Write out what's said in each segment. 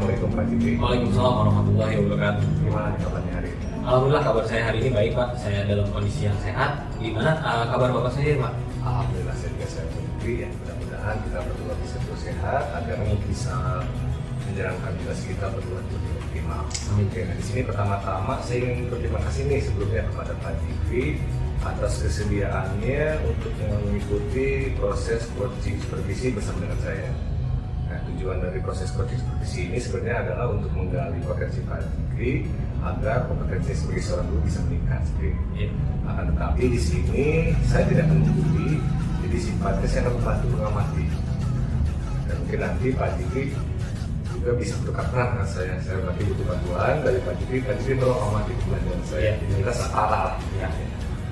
Assalamualaikum Pak Jikri. Waalaikumsalam warahmatullahi wabarakatuh. Gimana nih kabarnya hari ini? Alhamdulillah kabar saya hari ini baik Pak. Saya dalam kondisi yang sehat. Gimana kabar Bapak sendiri Pak? Alhamdulillah saya juga sehat Pak Jikri ya. Mudah-mudahan kita berdua bisa terus sehat agar bisa menjalankan tugas kita berdua lebih optimal. Oke, nah di sini pertama-tama saya ingin berterima kasih nih sebelumnya kepada Pak Jikri atas kesediaannya untuk mengikuti proses coaching supervisi bersama dengan saya. Nah, tujuan dari proses coaching supervisi ini sebenarnya adalah untuk menggali potensi Pak Jikri agar kompetensi sebagai seorang guru bisa meningkat. Akan tetapi di sini saya tidak menjuri, jadi sifatnya saya akan membantu mengamati. Dan mungkin nanti Pak Jikri juga bisa bertukar peran dengan saya nanti butuh bantuan dari Pak Jikri tolong amati pembelajaran saya. Jadi kita setara lah.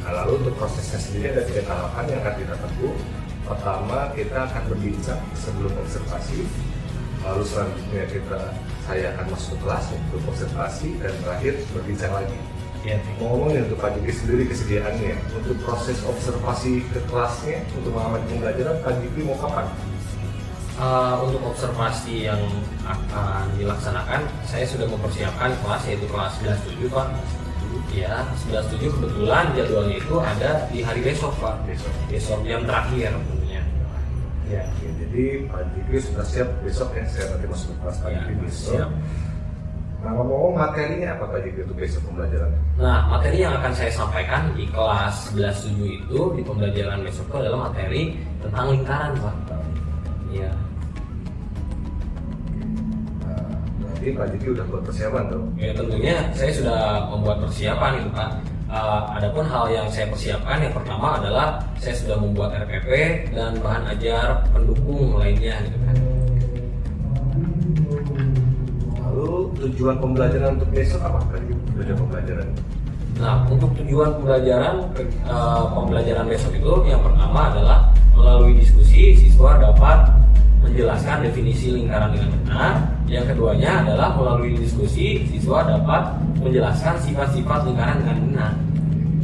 Nah, lalu untuk prosesnya sendiri ada 3 tahapan yang akan kita tempuh. Pertama, kita akan berbincang sebelum observasi. Lalu selanjutnya saya akan masuk ke kelas untuk observasi dan terakhir berbincang lagi. Ngomongin untuk Pak Jikri sendiri kesediaannya untuk proses observasi ke kelasnya untuk mengamati pembelajaran, Pak Jikri mau kapan? Untuk observasi yang akan dilaksanakan, saya sudah mempersiapkan kelas yaitu kelas 11.7 Pak. Ya, 11.7 kebetulan jadwalnya itu ada di hari besok Pak. Besok jam terakhir tentunya. Ya, jadi Pak Jikri sudah siap besok ya, saya nanti masuk ke kelas Pak Jikri besok. Siap. Nah, ngomong materinya apa Pak Jikri untuk besok pembelajaran? Nah, materi yang akan saya sampaikan di kelas 11.7 itu di pembelajaran besok itu adalah materi tentang lingkaran Pak. Iya. Berarti Pak Jikri udah buat persiapan tuh? Ya tentunya saya sudah membuat persiapan itu Pak. Adapun hal yang saya persiapkan yang pertama adalah saya sudah membuat RPP dan bahan ajar pendukung lainnya gitu kan. Lalu tujuan pembelajaran untuk besok apa Pak Jikri? Tujuan pembelajaran? Nah untuk tujuan pembelajaran besok itu yang pertama adalah melalui diskusi siswa dapat menjelaskan definisi lingkaran dengan benar. Yang keduanya adalah melalui diskusi siswa dapat menjelaskan sifat-sifat lingkaran dengan benar.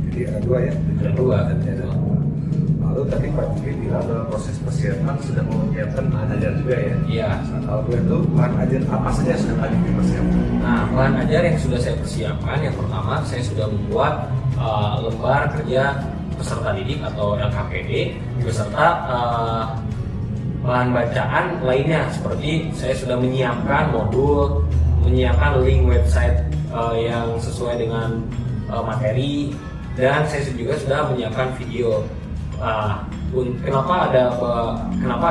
Jadi ada 2 ya? Ada 2. Lalu tadi Pak Jikri bilang dalam proses persiapan sudah menyiapkan bahan ajar juga ya? Iya. Kalau itu bahan ajar apa saja yang sudah Pak Jikri persiapkan? Nah bahan ajar yang sudah saya persiapkan yang pertama saya sudah membuat lembar kerja peserta didik atau LKPD beserta bahan bacaan lainnya seperti saya sudah menyiapkan modul, menyiapkan link website yang sesuai dengan materi dan saya juga sudah menyiapkan video. Kenapa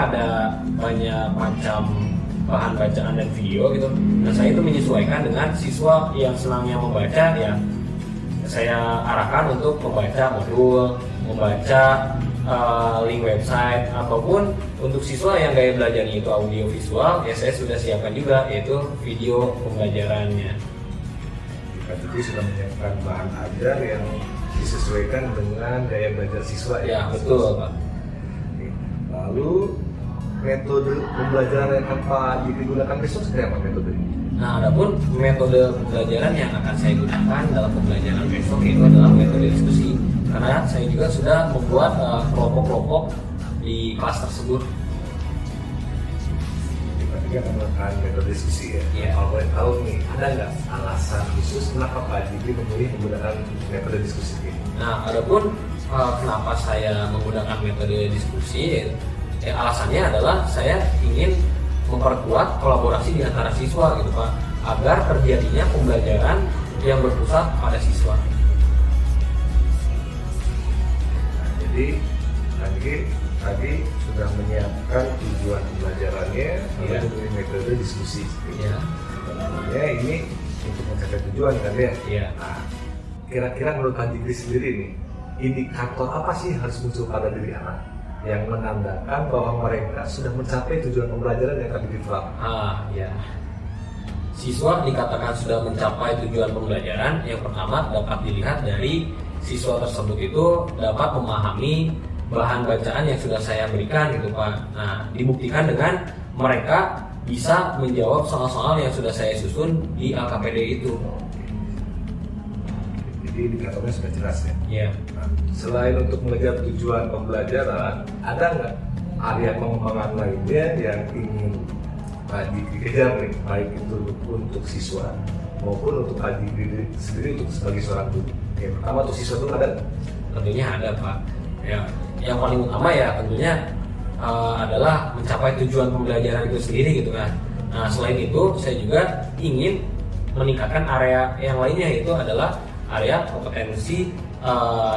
ada banyak macam bahan bacaan dan video gitu? Nah saya itu menyesuaikan dengan siswa yang senangnya membaca ya. Saya arahkan untuk membaca modul, membaca link website ataupun untuk siswa yang gaya belajarnya itu audio visual ya saya sudah siapkan juga yaitu video pembelajarannya. Pak Jikri sudah menyiapkan bahan ajar yang disesuaikan dengan gaya belajar siswa ya betul Pak. Lalu metode pembelajaran yang akan Pak Jikri gunakan besok seperti apa metodenya? Nah adapun metode pembelajaran yang akan saya gunakan dalam pembelajaran besok itu adalah metode diskusi. Karena saya juga sudah membuat kelompok-kelompok di kelas tersebut. Kita akan menggunakan metode diskusi ya. Iya. Kalau boleh tahu nih, ada nggak alasan khusus kenapa Pak Jikri memilih menggunakan metode diskusi ini? Nah, adapun kenapa saya menggunakan metode diskusi, alasannya adalah saya ingin memperkuat kolaborasi di antara siswa gitu Pak, agar terjadinya pembelajaran yang berpusat pada siswa. Jadi tadi sudah menyiapkan tujuan pembelajarannya melalui metode diskusi. Sebenarnya ini untuk mencapai tujuan kan ya? Iya. Nah, kira-kira menurut Pak Jikri sendiri nih, indikator apa sih harus muncul pada diri anak yang menandakan bahwa mereka sudah mencapai tujuan pembelajaran yang tadi diterapkan? Ya. Siswa dikatakan sudah mencapai tujuan pembelajaran. Yang pertama dapat dilihat dari siswa tersebut itu dapat memahami bahan bacaan yang sudah saya berikan gitu Pak. Nah, dibuktikan dengan mereka bisa menjawab soal-soal yang sudah saya susun di LKPD itu. Jadi indikatornya sudah jelas ya? Iya. Nah, selain untuk mengejar tujuan pembelajaran, ada nggak area pengembangan lainnya yang ingin dikejar nih, baik itu untuk siswa maupun untuk Pak Dikri sendiri untuk sebagai seorang guru? Yang pertama untuk siswa itu ada? Tentunya ada Pak. Ya, yang paling utama ya tentunya adalah mencapai tujuan pembelajaran itu sendiri gitu kan. Nah selain itu saya juga ingin meningkatkan area yang lainnya, yaitu adalah area kompetensi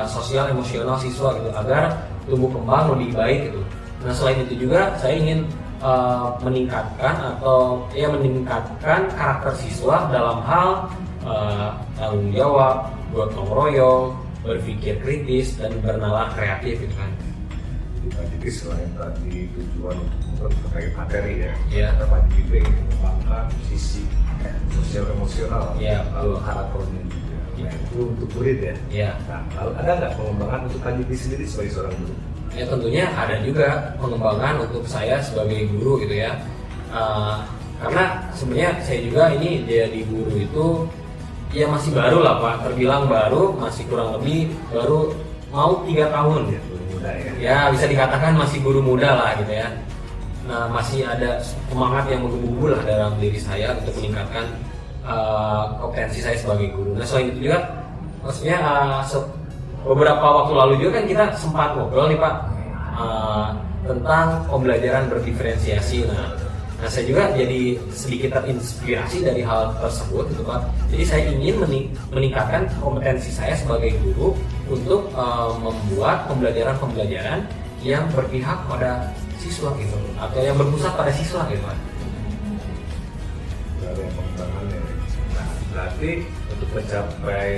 sosial emosional siswa gitu agar tumbuh kembang lebih baik gitu. Nah selain itu juga saya ingin meningkatkan karakter siswa dalam hal tanggung jawab, gotong royong, berpikir kritis dan bernalar kreatif gitu kan. Jadi selain tadi tujuan untuk terkait materi Ya. Pak Dikri mengembangkan sisi sosial emosional, betul. karakternya juga. Ya. Nah, itu untuk murid ya. Ya. Nah, lalu ada nggak pengembangan untuk Pak Dikri sendiri sebagai seorang guru? Ya tentunya ada juga pengembangan untuk saya sebagai guru gitu ya. Karena sebenarnya saya juga ini jadi guru itu ya masih baru lah Pak, terbilang baru, masih kurang lebih baru mau 3 tahun Ya, guru muda ya. ya bisa dikatakan masih guru muda lah gitu ya. Nah masih ada semangat yang menggebu-gebu lah dalam diri saya untuk meningkatkan kompetensi saya sebagai guru. Nah selain itu juga maksudnya beberapa waktu lalu juga kan kita sempat ngobrol nih Pak tentang pembelajaran berdiferensiasi. Nah saya juga jadi sedikit terinspirasi dari hal tersebut gitu Pak. Jadi saya ingin meningkatkan kompetensi saya sebagai guru untuk membuat pembelajaran yang berpihak pada siswa gitu, atau yang berpusat pada siswa gitu Pak. Area pengembangannya. Nah, berarti untuk mencapai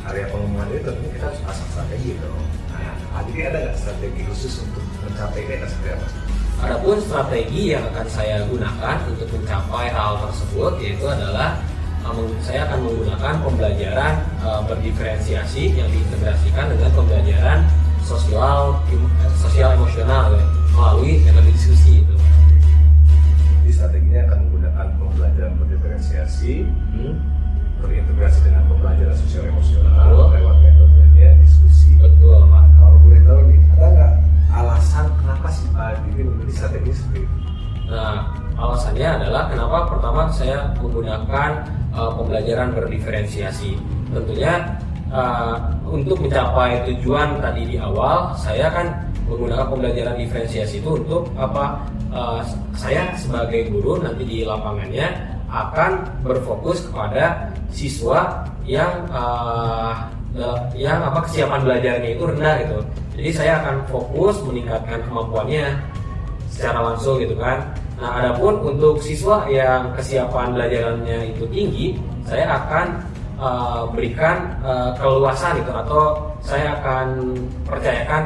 area pengembangan itu tentu kita harus pasang strategi dong. Nah, Dikri ada nggak strategi khusus untuk mencapai ini atau seperti apa? Adapun strategi yang akan saya gunakan untuk mencapai hal tersebut yaitu adalah saya akan menggunakan pembelajaran berdiferensiasi yang diintegrasikan dengan pembelajaran sosial emosional ya, melalui metode diskusi itu. Jadi strateginya akan menggunakan pembelajaran berdiferensiasi, terintegrasi dengan pembelajaran sosial emosional lewat metodenya diskusi. Betul Pak. Kalau boleh tahu nih, ada nggak alasan kenapa sih Pak Dikri memilih strategi seperti itu? Nah, alasannya adalah kenapa pertama saya menggunakan pembelajaran berdiferensiasi. Tentunya untuk mencapai tujuan tadi di awal, saya kan menggunakan pembelajaran diferensiasi itu untuk apa? Saya sebagai guru nanti di lapangannya akan berfokus kepada siswa yang kesiapan belajarnya itu rendah gitu. Jadi saya akan fokus meningkatkan kemampuannya secara langsung gitu kan. Nah, adapun untuk siswa yang kesiapan belajarannya itu tinggi, saya akan berikan keleluasan gitu, atau saya akan percayakan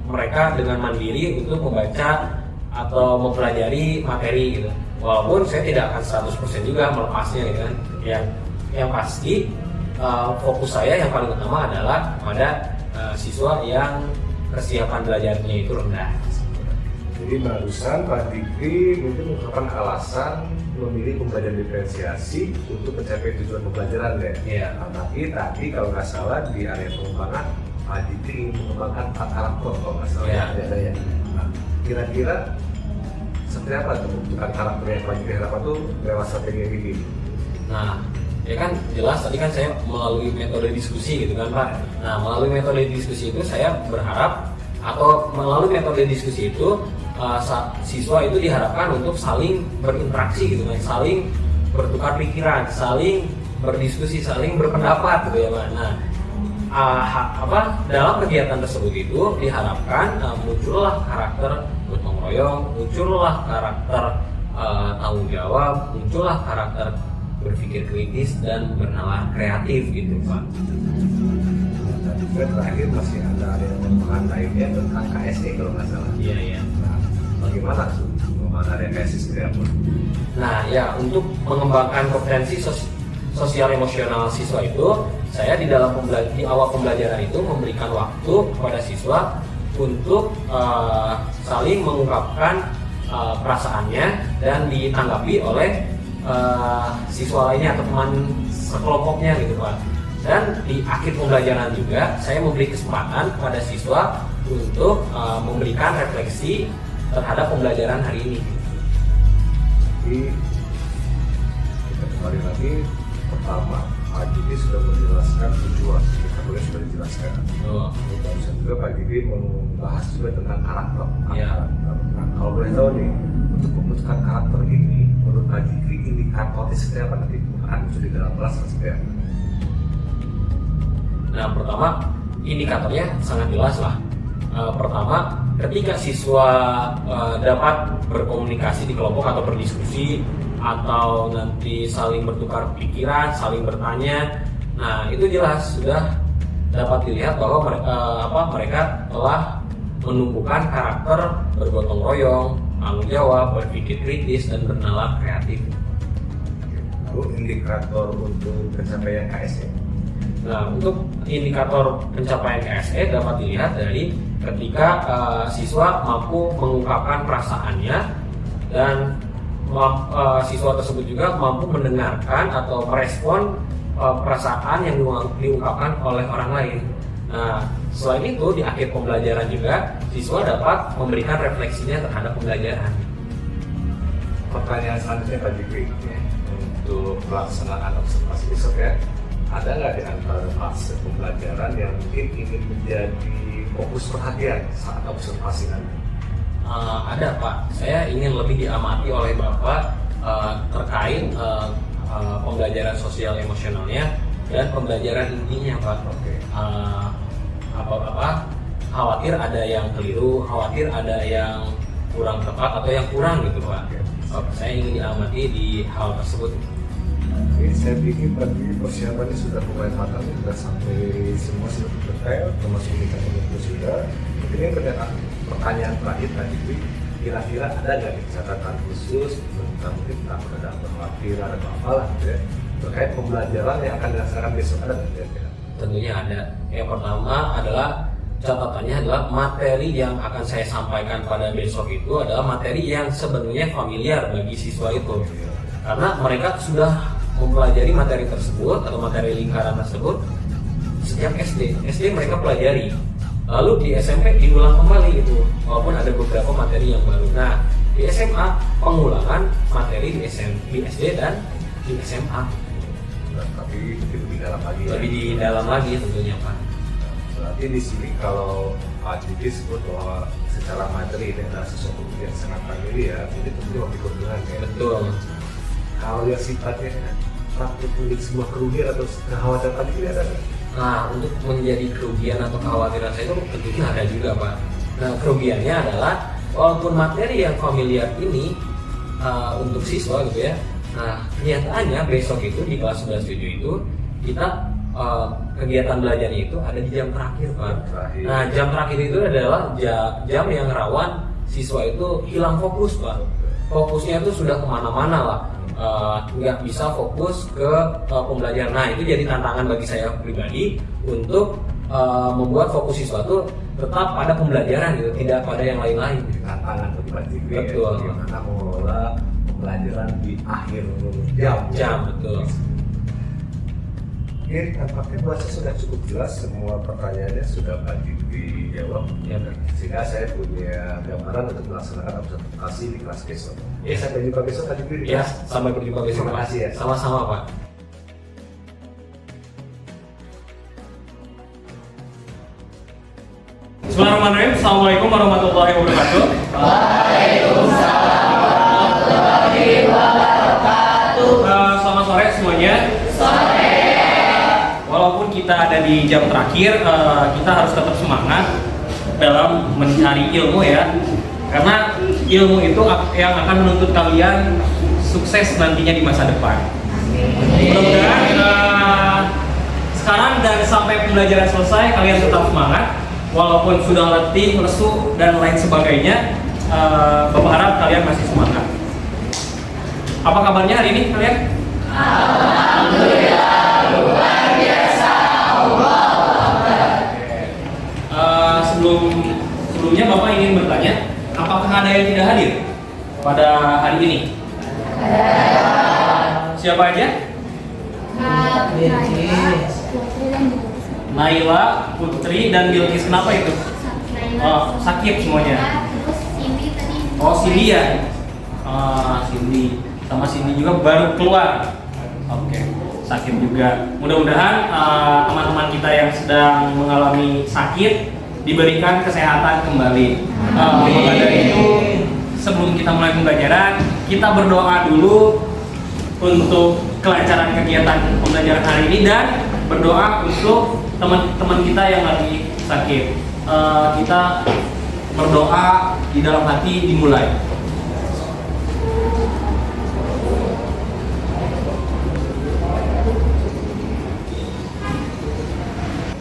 mereka dengan mandiri untuk membaca atau mempelajari materi gitu. Walaupun saya tidak akan 100% juga melepasnya gitu kan. Yang pasti fokus saya yang paling utama adalah pada siswa yang kesiapan belajarnya itu rendah. Jadi barusan Pak Dikri mungkin mengungkapkan alasan memilih pembelajaran diferensiasi untuk mencapai tujuan pembelajaran ya. Iya. Nah, tapi tadi kalau nggak salah di area pengembangan Pak Dikri ingin mengembangkan 4 karakter kalau nggak salah. Iya. Ada ya. Nah, kira-kira seperti apa tuh bentukan karakter yang Pak Dikri harapkan tuh lewat strategi ini? Nah, ya kan jelas tadi kan saya melalui metode diskusi gitu kan Pak. Nah, melalui metode diskusi itu saya berharap, atau melalui metode diskusi itu siswa itu diharapkan untuk saling berinteraksi gitu kan, saling bertukar pikiran, saling berdiskusi, saling berpendapat gitu ya Pak. Nah, dalam kegiatan tersebut itu diharapkan muncullah karakter gotong royong, muncullah karakter tanggung jawab, muncullah karakter berpikir kritis dan bernalar kreatif gitu Pak. Dan juga terakhir masih ada pengembangan lainnya tentang KSE kalau nggak salah. Iya. Nah, bagaimana tuh pengembangan area KSE seperti apa? Nah ya, untuk mengembangkan kompetensi sosial emosional siswa itu, saya di awal pembelajaran itu memberikan waktu kepada siswa untuk saling mengungkapkan perasaannya dan ditanggapi oleh siswa lainnya atau teman sekelompoknya gitu Pak. Dan di akhir pembelajaran juga saya memberi kesempatan kepada siswa untuk memberikan refleksi terhadap pembelajaran hari ini. Jadi kita kembali lagi, pertama Pak Jiki sudah menjelaskan tujuan, kita boleh sudah dijelaskan. Barusan juga Pak Jiki membahas juga tentang karakter. Iya. Nah, kalau boleh tahu nih, untuk membentukkan karakter ini, menurut Pak Jiki indikatornya seperti apa nanti? Akan muncul di dalam kelas seperti apa? Nah, pertama indikatornya sangat jelas lah. Pertama, ketika siswa dapat berkomunikasi di kelompok atau berdiskusi atau nanti saling bertukar pikiran, saling bertanya, nah itu jelas sudah dapat dilihat bahwa mereka telah menumbuhkan karakter bergotong royong, tanggung jawab, berpikir kritis, dan bernalar kreatif. Lalu indikator untuk pencapaian KSE. Nah, untuk indikator pencapaian KSE dapat dilihat dari ketika siswa mampu mengungkapkan perasaannya dan siswa tersebut juga mampu mendengarkan atau merespon perasaan yang diungkapkan oleh orang lain. Nah, selain itu di akhir pembelajaran juga siswa dapat memberikan refleksinya terhadap pembelajaran. Pertanyaan selanjutnya Pak Jikri, untuk pelaksanaan observasi besok ya, ada nggak di antara fase pembelajaran yang mungkin ingin menjadi fokus perhatian saat observasi nanti? Ada Pak, saya ingin lebih diamati oleh Bapak terkait pembelajaran sosial emosionalnya dan pembelajaran intinya Pak. Oke. Khawatir ada yang keliru, khawatir ada yang kurang tepat atau yang kurang gitu Pak. Saya ingin diamati di hal tersebut. Oke, saya pikir tadi persiapannya sudah mulai matang, sudah sampai semua sudah detail, termasuk indikator sudah. Ini pertanyaan terakhir tadi, kira-kira ada nggak nih catatan khusus tentang mungkin ada kekhawatiran atau apalah gitu ya terkait pembelajaran yang akan dilaksanakan besok, ada nggak kira-kira? Tentunya ada. Yang pertama adalah catatannya adalah materi yang akan saya sampaikan pada besok itu adalah materi yang sebenarnya familiar bagi siswa itu, karena mereka sudah mempelajari materi tersebut atau materi lingkaran tersebut sejak SD mereka pelajari, lalu di SMP diulang kembali gitu, walaupun ada beberapa materi yang baru. Nah, di SMA pengulangan materi di SD dan di SMA. Tapi lebih dalam lagi. Lebih di dalam lagi tentunya Pak. Berarti di sini kalau Pak Jiki sebut bahwa secara materi ini adalah sesuatu yang sangat familiar, jadi tentunya memiliki keuntungan ya. Betul. Kalau yang sifatnya takut menjadi sebuah kerugian atau kekhawatiran tadi tidak ada. Nah, untuk menjadi kerugian atau kekhawatiran saya itu tentunya ada juga Pak. Nah, kerugiannya adalah walaupun materi yang familiar ini untuk siswa gitu ya. Nah, kenyataannya besok itu di kelas 11-7 itu kita kegiatan belajarnya itu ada di jam terakhir Pak. Nah, jam terakhir itu adalah jam yang rawan siswa itu hilang fokus Pak. Fokusnya itu sudah kemana-mana lah. Nggak bisa fokus ke pembelajaran. Nah, itu jadi tantangan bagi saya pribadi untuk membuat fokus siswa itu tetap pada pembelajaran gitu, tidak pada yang lain-lain. Tantangan bagi Pak Jiki ya, Betul. bagaimana mengelola pembelajaran di akhir jam. Betul. Oke, tampaknya bahasa sudah cukup jelas, semua pertanyaannya sudah Pak Jiki jawab. Ya, Sehingga saya punya gambaran untuk melaksanakan observasi di kelas besok. Ya. Sampai jumpa besok Pak Jiki di Ya, kelas. sampai berjumpa besok. Terima kasih ya. Sama-sama Pak. Bismillahirrahmanirrahim. Assalamualaikum warahmatullahi wabarakatuh. Waalaikumsalam warahmatullahi wabarakatuh. Selamat sore semuanya. Sore. Walaupun kita ada di jam terakhir, kita harus tetap semangat dalam mencari ilmu ya. Karena ilmu itu yang akan menuntut kalian sukses nantinya di masa depan. Mudah-mudahan sekarang dan sampai pembelajaran selesai kalian tetap semangat. Walaupun sudah letih, lesu, dan lain sebagainya, Bapak harap kalian masih semangat. Apa kabarnya hari ini kalian? Alhamdulillah, luar biasa. Sebelumnya Bapak ingin bertanya, apakah ada yang tidak hadir pada hari ini? Siapa aja? Naila, Putri, dan Bilkis. Kenapa itu? Oh, sakit semuanya. Terus Cindy tadi. Oh, Cindy ya? Cindy. sama Cindy juga baru keluar. Oke, sakit juga. Mudah-mudahan teman-teman kita yang sedang mengalami sakit diberikan kesehatan kembali. Maka dari itu, sebelum kita mulai pembelajaran, kita berdoa dulu untuk kelancaran kegiatan pembelajaran hari ini dan berdoa untuk teman-teman kita yang lagi sakit. Kita berdoa di dalam hati dimulai.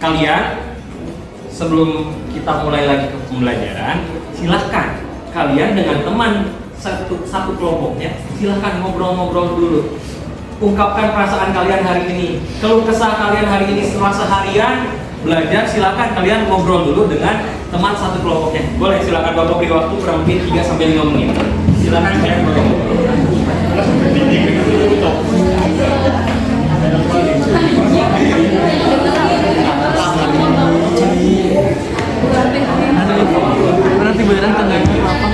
Kalian sebelum kita mulai lagi ke pembelajaran, silahkan kalian dengan teman satu kelompoknya, silahkan ngobrol-ngobrol dulu. Ungkapkan perasaan kalian hari ini, keluh kesah kalian hari ini setelah seharian belajar. Silahkan kalian ngobrol dulu dengan teman satu kelompoknya. Boleh, silahkan Bapak beri waktu kurang lebih 3-5 menit. Silahkan kalian ngobrol. Nanti beneran tengah apa?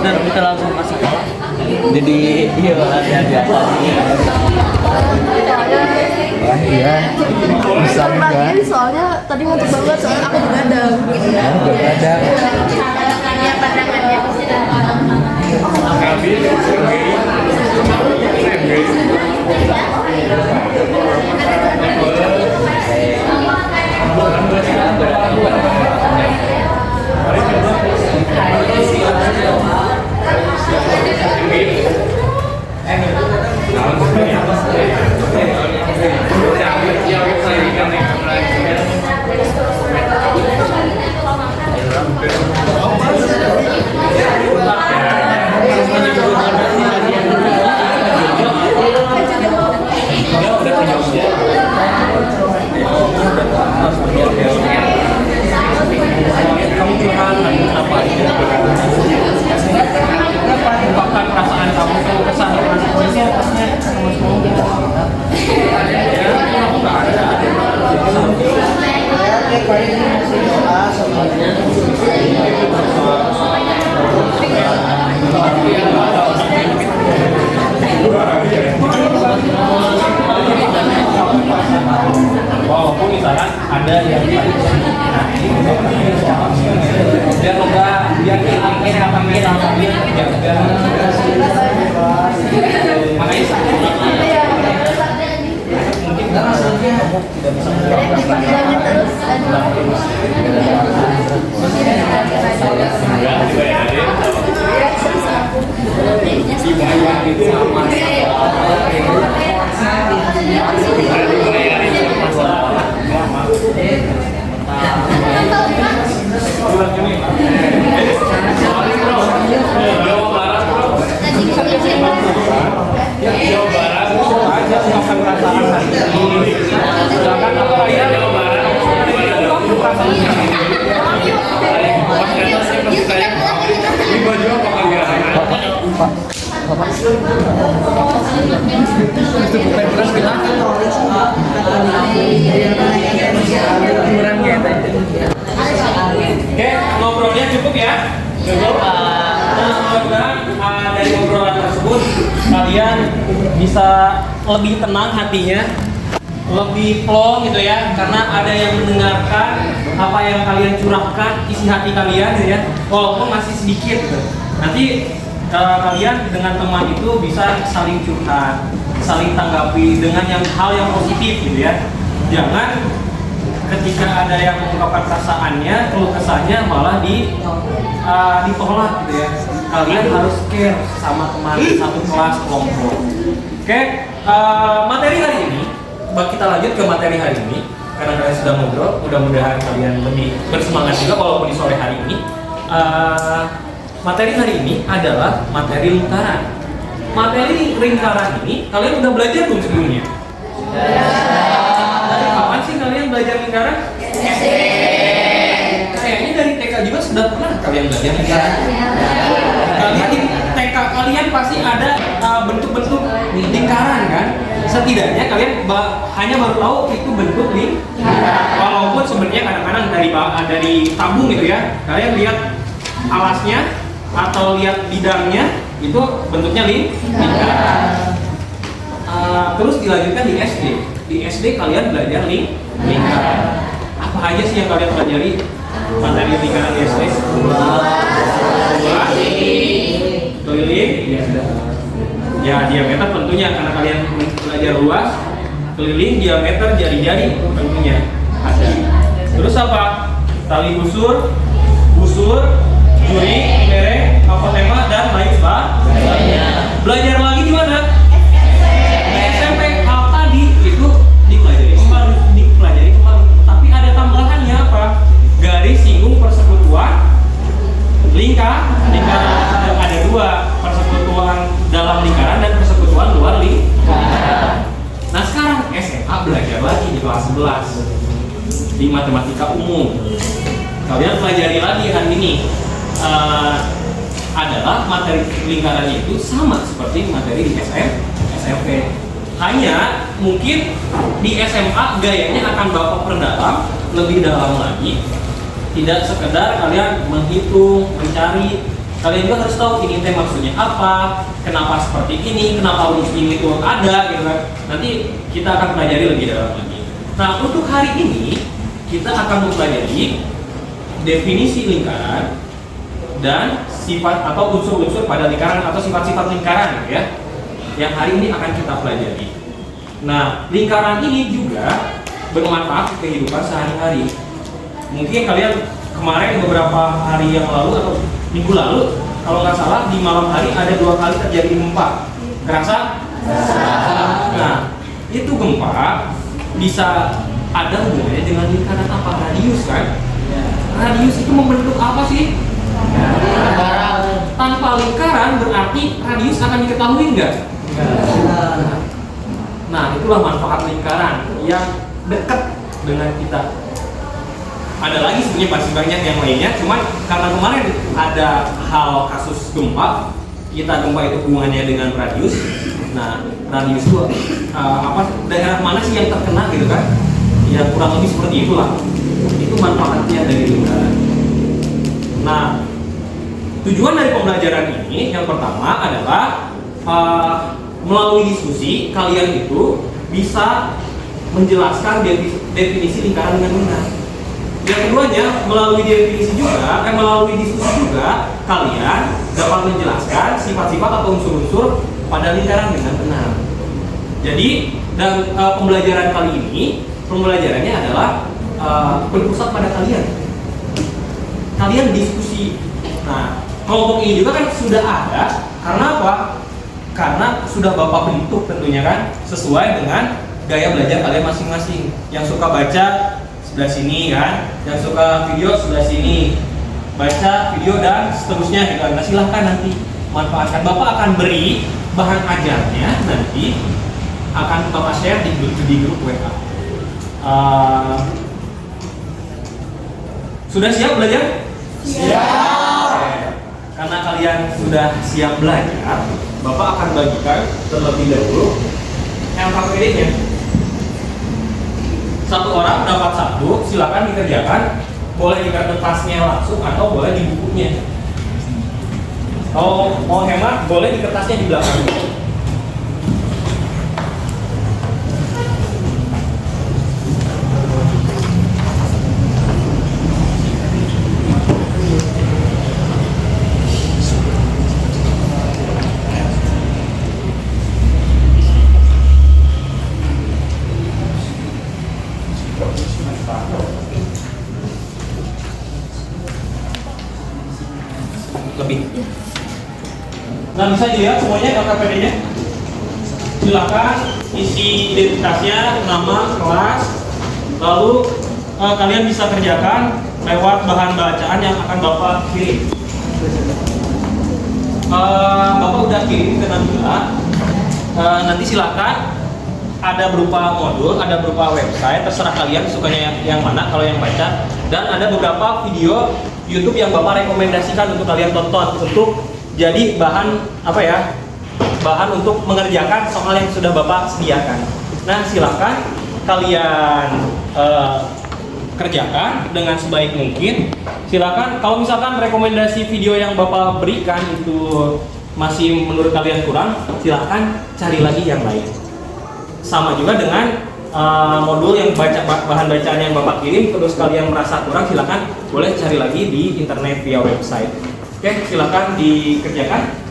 Kita langsung masuk. Jadi iya latihan biasa. Iya. Bisa enggak? Soalnya tadi ngantuk banget, soalnya aku begadang. Begadang. Ungkapkan perasaan kamu, kesan walaupun misalkan ada yang biar enggak biar ini apa mental biar makanya mungkin kamu tidak bisa Oke, ngobrolnya cukup ya? Cukup. Mudah-mudahan dari obrolan tersebut kalian bisa lebih tenang hatinya, lebih plong gitu ya, karena ada yang mendengarkan apa yang kalian curahkan, isi hati kalian gitu ya, walaupun masih sedikit gitu. Nanti kalian dengan teman itu bisa saling curhat, saling tanggapi dengan hal yang positif gitu ya. Jangan ketika ada yang mengungkapkan perasaannya, keluh kesahnya malah ditolak gitu ya. Kalian harus care sama teman satu kelas kelompok. Oke, materi hari ini, kita lanjut ke materi hari ini. Karena kalian sudah ngobrol, mudah-mudahan kalian lebih bersemangat juga walaupun di sore hari ini. materi hari ini adalah materi lingkaran. Materi lingkaran ini kalian udah belajar belum sebelumnya? Dari kapan sih kalian belajar lingkaran? Kayaknya dari TK juga sudah pernah kalian belajar lingkaran. Kalian di TK kalian pasti ada bentuk-bentuk lingkaran kan? Setidaknya kalian hanya baru tahu itu bentuk lingkaran. Walaupun sebenarnya kadang-kadang dari tabung gitu ya, kalian lihat alasnya atau lihat bidangnya itu bentuknya lingkaran. Terus dilanjutkan di SD. Di SD kalian belajar lingkaran. Apa aja sih yang kalian pelajari materi lingkaran di SD? Keliling, ya diameter tentunya karena kalian belajar luas. Keliling, diameter, jari-jari tentunya ada. Terus apa? Tali busur, juri, merek, apotema dan lain sebagainya. Belajar lagi di mana? Di SMP. Hal tadi itu dipelajari kembali. Tapi ada tambahannya apa? Garis singgung persekutuan lingkaran. Ada dua, persekutuan dalam lingkaran dan persekutuan luar lingkaran. Nah sekarang SMA belajar lagi di kelas 11 di matematika umum. Kalian pelajari lagi hari ini. Adalah materi lingkarannya itu sama seperti materi di SMP. Hanya mungkin di SMA gayanya akan Bapak perdalam lebih dalam lagi. Tidak sekedar kalian menghitung, mencari. Kalian juga harus tahu ini teh maksudnya apa, kenapa seperti ini, kenapa rumus ini itu ada gitu kan. Nanti kita akan pelajari lebih dalam lagi. Nah, untuk hari ini kita akan mempelajari definisi lingkaran dan sifat atau unsur-unsur pada lingkaran atau sifat-sifat lingkaran ya, yang hari ini akan kita pelajari. Nah, lingkaran ini juga bermanfaat di kehidupan sehari-hari. Mungkin kalian kemarin beberapa hari yang lalu atau minggu lalu, kalau nggak salah di malam hari ada 2 kali terjadi gempa. Kerasa? Nah, itu gempa bisa ada hubungannya dengan lingkaran apa? Radius kan? Radius itu membentuk apa sih? Tanpa lingkaran berarti radius akan diketahui nggak? Nah, itulah manfaat lingkaran yang dekat dengan kita. Ada lagi sebenarnya masih banyak yang lainnya, cuman karena kemarin ada hal kasus gempa, gempa itu hubungannya dengan radius. Nah, radius itu daerah mana sih yang terkena gitu kan? Ya kurang lebih seperti itulah. Itu manfaatnya dari lingkaran. Nah, tujuan dari pembelajaran ini yang pertama adalah melalui diskusi kalian itu bisa menjelaskan definisi lingkaran dengan benar. Yang keduanya, melalui definisi juga, melalui diskusi juga kalian dapat menjelaskan sifat-sifat atau unsur-unsur pada lingkaran dengan benar. Jadi, dan pembelajaran kali ini, pembelajarannya adalah berpusat pada kalian. Kalian diskusi. Nah, kelompok ini juga kan sudah ada. Karena apa? Karena sudah Bapak bentuk tentunya kan, sesuai dengan gaya belajar kalian masing-masing. Yang suka baca sebelah sini kan, yang suka video sebelah sini, baca video dan seterusnya gitu. Nah, silahkan nanti manfaatkan. Bapak akan beri bahan ajarnya nanti akan Bapak share di grup WA. Sudah siap belajar? Siap. Karena kalian sudah siap belajar, Bapak akan bagikan terlebih dahulu LKPD-nya. Satu orang dapat 1, silakan dikerjakan. Boleh di kertasnya langsung atau boleh di bukunya. Kalau mau hemat, boleh di kertasnya di belakang. Lebih. Nah, bisa dilihat semuanya LKPD-nya. Silakan isi identitasnya, nama, kelas, lalu kalian bisa kerjakan lewat bahan bacaan yang akan Bapak kirim. Bapak udah kirim ke Nabila. Nanti silakan, ada berupa modul, ada berupa website, terserah kalian sukanya yang mana kalau yang baca. Dan ada beberapa video YouTube yang Bapak rekomendasikan untuk kalian tonton untuk jadi bahan apa ya? Bahan untuk mengerjakan soal yang sudah Bapak sediakan. Nah, silakan kalian kerjakan dengan sebaik mungkin. Silakan kalau misalkan rekomendasi video yang Bapak berikan itu masih menurut kalian kurang, silakan cari lagi yang lain. Sama juga dengan modul yang bahan bacaan yang Bapak kirim, terus kalian merasa kurang, silakan boleh cari lagi di internet via website. Oke, silakan dikerjakan.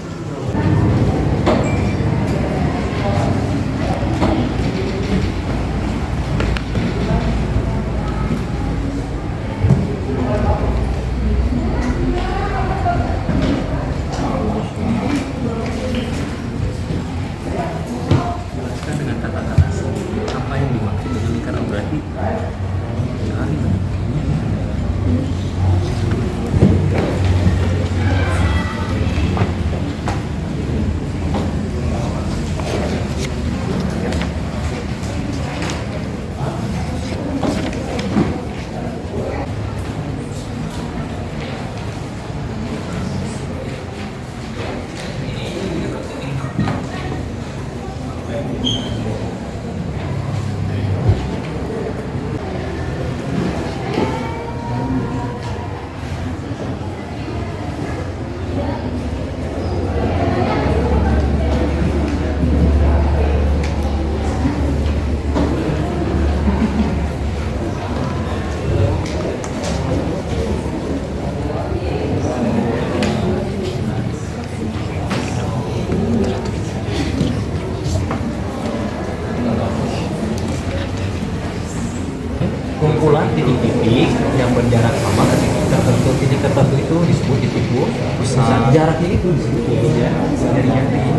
Kumpulan titik-titik yang berjarak sama ke titik tertentu itu disebut titik pusat. Jaraknya itu disebut ya, dari yang ini.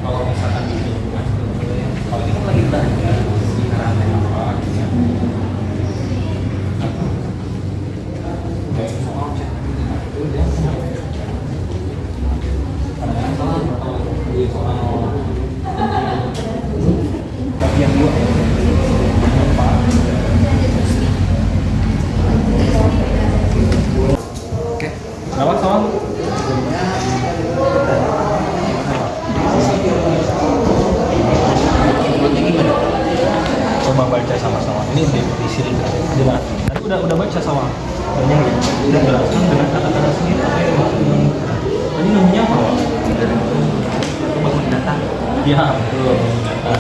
Kalau misalkan gitu, kalau kita lagi belajar sekarang apa gitu ya. Tapi yang dua oke, lewat soal. Coba baca sama-sama. Ini di sini jelas. Tadi udah baca sama. Banyak ya. Udah jelaskan dengan kata-kata sendiri apa yang dimaksud. Tadi namanya apa? Bangun data. Ya, betul. Data.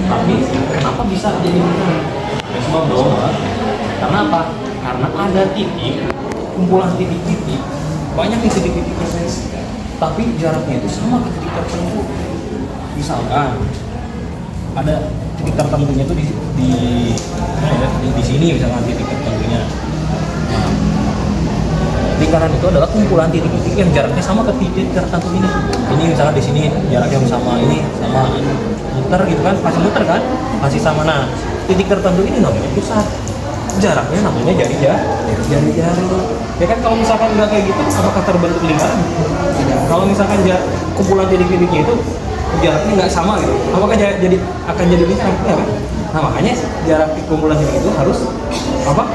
Tapi kenapa bisa jadi benar? Ya sebab dong. Karena apa? Karena ada titik, kumpulan titik-titik. Banyak nih titik-titik tertentu. Tapi jaraknya itu sama ke titik tertentu. Misalkan ada titik tertentunya itu di sini misalkan titik tertentunya. Nah, lingkaran itu adalah kumpulan titik-titik yang jaraknya sama ke titik tertentu ini. Ini misalkan di sini jaraknya sama, ini sama, muter gitu kan, pasti muter kan, masih sama. Nah, titik tertentu ini namanya pusat. Jaraknya namanya jari-jari. Ya kan kalau misalkan nggak kayak gitu, apakah terbentuk lingkaran? Kalau misalkan kumpulan titik-titiknya itu jaraknya nggak sama gitu, apakah akan jadi lingkaran? Ya kan? Nah makanya jarak kumpulan titik itu harus apa?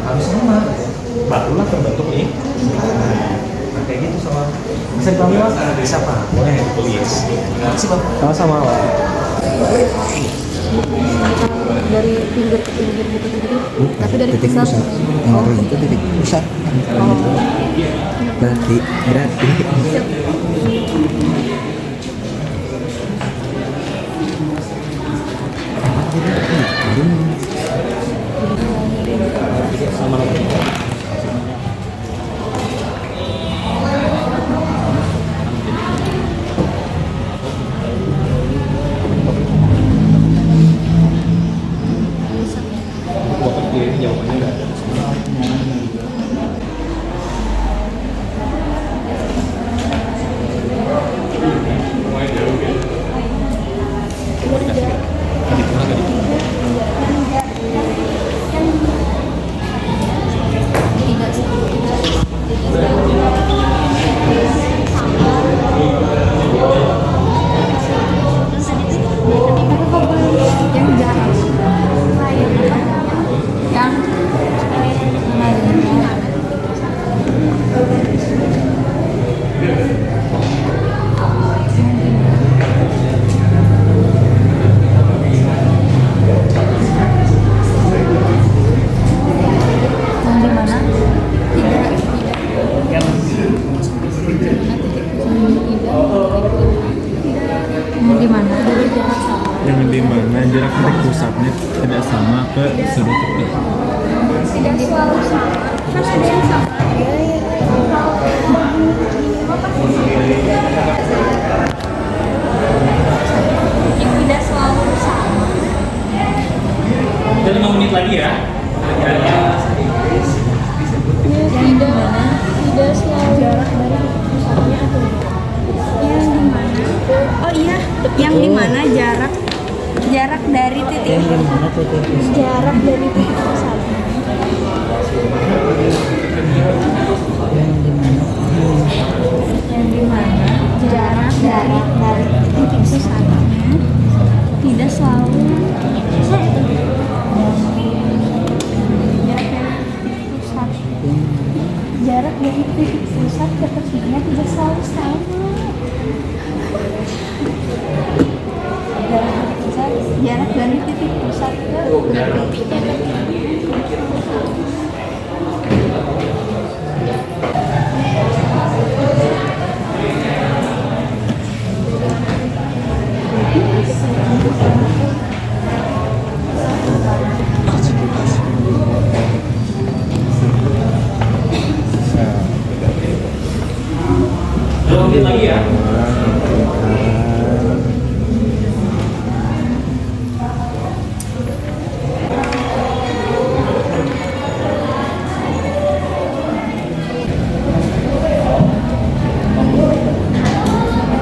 Harus sama, barulah terbentuk nih. Nah kayak gitu sama. Bisa Bisa dipanggil Mas? Bisa Pak, boleh tulis. Makasih Bang. Sama-sama Pak. Dari pinggir ke pinggir gitu. Tapi dari Titik pusat. pusat. Yang dari itu titik pusat. Berarti. Bapak kiri jawabannya nggak ada. Yang jarang. Yang yang di mana? Yang di mana? Yang di mana jarak titik pusatnya tidak sama ke sudut titik. Tidak selalu sama. Kan ada yang sama. Yang tidak selalu sama. Udah 5 menit lagi ya. Tidak selalu jarak dari pusatnya atau yang di mana? Oh iya, yang di mana jarak dari titik jarak dari titik pusatnya. Yang di mana jarak dari titik pusatnya tidak selalu jarak dari titik pusat ke tepinya tidak selalu sama. Jarak dari titik pusat ke tepinya. Dua menit lagi ya.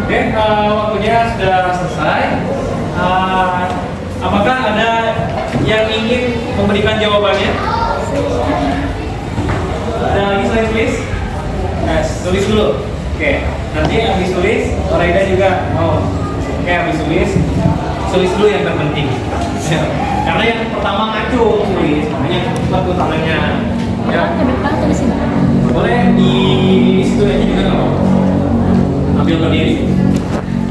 Oke, waktunya sudah selesai. Apakah ada yang ingin memberikan jawabannya? Ada lagi selain tulis? Yes, tulis dulu. Oke, nanti habis tulis, Oraida juga mau. Oke, habis tulis dulu yang terpenting. Karena yang pertama ngacu tulis, makanya cepat tuh tangannya. Ya, Ke depan tulis ini. boleh di situ aja juga nggak apa-apa. Ambil berdiri.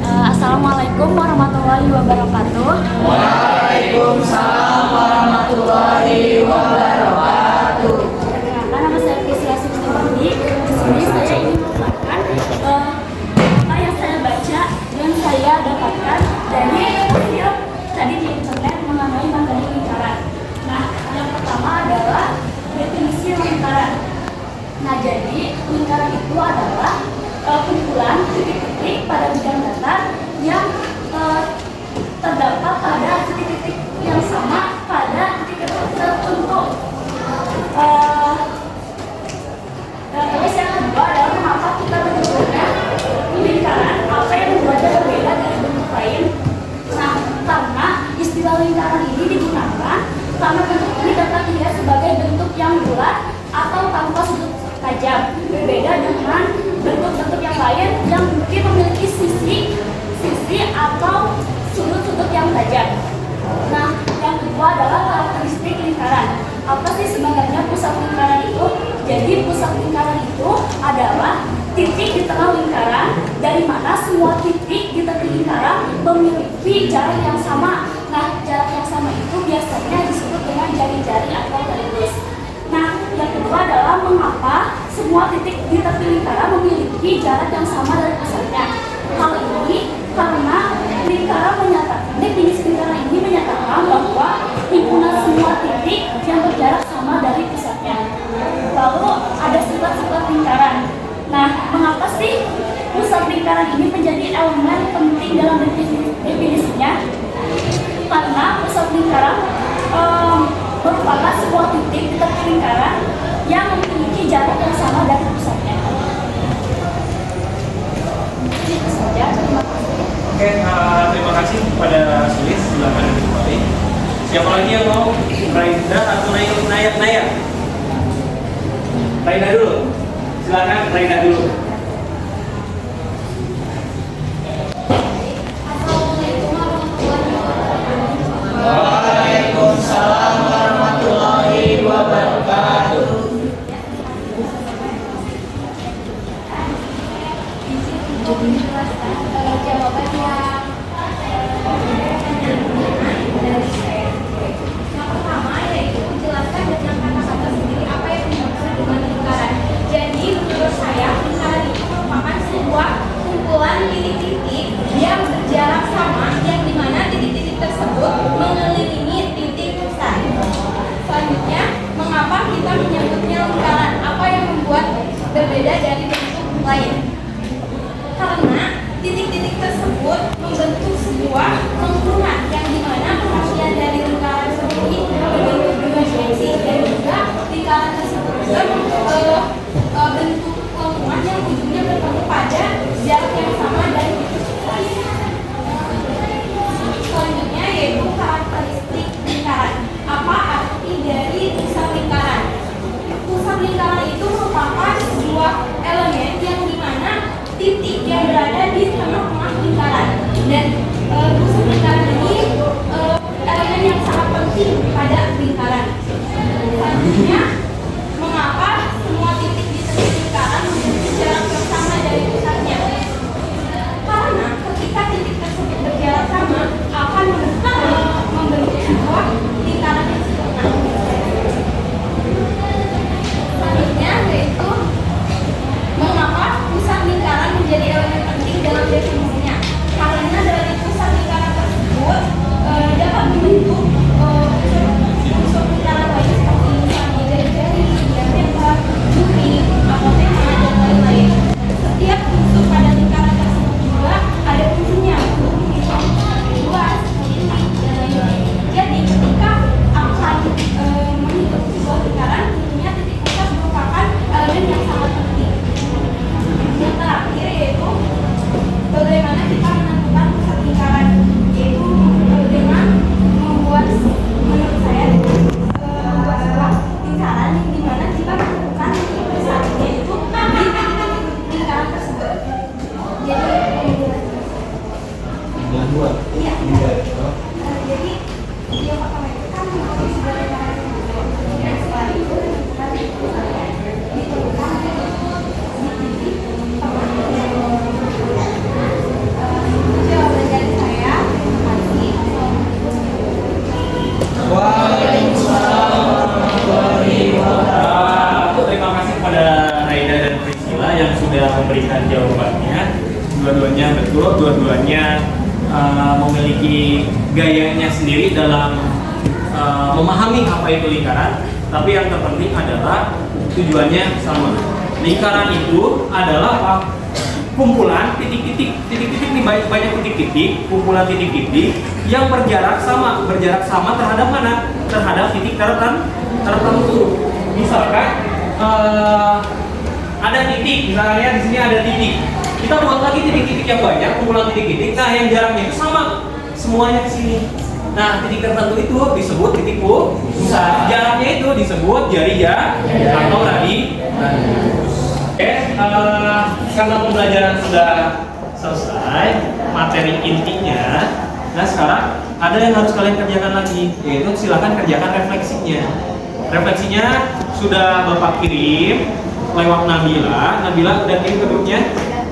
Assalamualaikum warahmatullahi wabarakatuh. Waalaikumsalam warahmatullahi wabarakatuh. Perkenalkan, nama saya Fisia Sukstiwati. Di sini saya ingin mengungkapkan apa yang saya baca dan saya dapatkan dari hasil tadi di internet mengenai materi lingkaran. Nah, yang pertama adalah definisi lingkaran. Nah, jadi lingkaran itu adalah kumpulan titik-titik pada bidang datar yang terdapat pada titik-titik yang sama pada titik tertentu. Terus yang kedua adalah mengapa kita menyebutnya lingkaran, apa yang membuatnya berbeda dari bentuk lain. Nah, karena istilah lingkaran ini digunakan karena bentuk ini dapat dilihat sebagai bentuk yang bulat atau tanpa sudut tajam, berbeda dengan bentuk-bentuk yang lain yang mungkin memiliki sisi atau sudut-sudut yang tajam. Nah, yang kedua adalah karakteristik lingkaran. Apa sih sebenarnya pusat lingkaran itu? Jadi pusat lingkaran itu adalah titik di tengah lingkaran, dari mana semua titik di tepi lingkaran memiliki jarak yang sama. Nah, jarak yang sama itu biasanya disebut dengan jari-jari atau garis. Nah, yang kedua adalah mengapa semua titik di tepi lingkaran memiliki jarak yang sama dari pusatnya. Hal ini karena lingkaran menyatakan, definisi lingkaran ini menyatakan bahwa himpunan semua titik yang berjarak sama dari pusatnya. Lalu ada sifat-sifat lingkaran. Nah, mengapa sih pusat lingkaran ini menjadi elemen penting dalam definisinya? Karena pusat lingkaran merupakan sebuah titik di tepi lingkaran yang memiliki jarak yang sama dari pusatnya. Itu saja, terima kasih. Oke, terima kasih kepada Sulis. Silakan kembali. Siapa lagi yang mau? Raida atau Naya? Raida dulu. Silakan Raida dulu. Waalaikumsalam warahmatullahi wabarakatuh. Jawaban yang pertama yaitu menjelaskan dengan kata-kata sendiri apa yang dimaksud dengan lingkaran. Jadi menurut saya lingkaran itu merupakan sebuah kumpulan titik-titik yang berjarak sama, yang dimana titik-titik tersebut mengelilingi titik pusat. Selanjutnya, mengapa kita menyebutnya lingkaran? Apa yang membuat berbeda dari bentuk lain? Karena titik-titik tersebut membentuk sebuah lengkungan yang dimana pengertian dari lingkaran tersebut berbentuk dua dimensi, dan juga lingkaran tersebut juga bentuk lengkungan yang ujungnya bertemu pada jarak yang sama dari titik pusat. Selanjutnya yaitu karakteristik lingkaran. Apa arti dari pusat lingkaran? Pusat lingkaran itu merupakan sebuah elemen yang dimana titik yang berada di tengah-tengah lingkaran, dan pusat lingkaran ini elemen yang sangat penting pada lingkaran. Selanjutnya, mengapa semua titik di tepi lingkaran memiliki jarak yang sama dari pusatnya? Karena ketika titik tersebut berjarak sama akan membentuk sebuah lingkaran yang sempurna. Selanjutnya yaitu mengapa pusat lingkaran menjadi elemen penting dalam definisinya? Karena dari pusat lingkaran tersebut dapat membentuk unsur lingkaran lain seperti misalnya jari-jari, diameter, duri, apotema, dan lain-lain. Setiap unsur pada lingkaran tersebut juga ada fungsinya untuk menghitung luas, titik, dan lain-lain. Jadi ketika akan menghitung sebuah lingkaran, tentunya titik pusat merupakan elemen yang sangat penting. Yang terakhir yaitu bagaimana kita menentukan pusat lingkaran, yaitu dengan membuat, menurut saya, membuat sebuah lingkaran yang dimana kita menentukan titik pusatnya itu di lingkaran tersebut. Jadi iya. Jadi yang pertama itu kan membuat sebuah lingkaran tersebut. Dan setelah itu menentukan titik pusatnya ditentukan di titik tengah. Jawaban dari saya. Terima kasih. Waalaikumsalam warahmatullahi wabarakatuh. Terima kasih kepada Raida dan Priscilla yang sudah memberikan jawabannya. Dua-duanya betul, dua-duanya memiliki gayanya sendiri dalam memahami apa itu lingkaran. Tapi yang terpenting adalah tujuannya sama. Lingkaran itu adalah apa? Kumpulan titik-titik ini banyak titik-titik, kumpulan titik-titik yang berjarak sama terhadap mana? Terhadap titik tertentu. Misalkan ada titik, misalnya di sini ada titik. Kita buat lagi titik-titik yang banyak, kumpulan titik-titik. Nah, yang jaraknya itu sama semuanya ke sini. Nah, titik tertentu itu disebut titik pusat. Jaraknya itu disebut jari atau radius. Oke, karena pembelajaran sudah selesai, materi intinya. Nah, sekarang ada yang harus kalian kerjakan lagi, yaitu silakan kerjakan refleksinya. Refleksinya sudah Bapak kirim lewat Nabila udah kirim ke grupnya?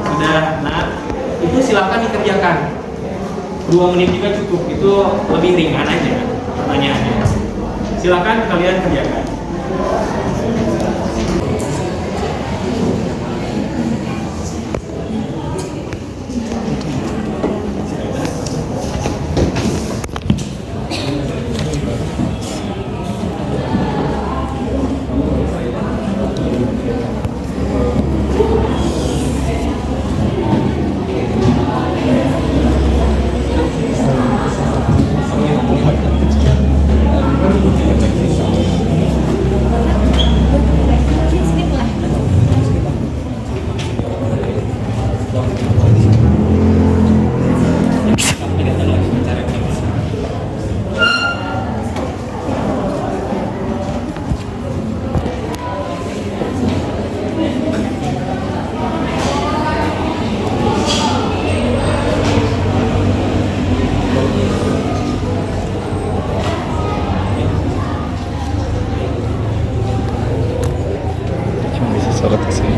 Sudah. Nah, itu silakan dikerjakan. 2 menit juga cukup, itu lebih ringan aja pertanyaannya. Silakan kalian kerjakan. Cuma bisa sorot ke sini.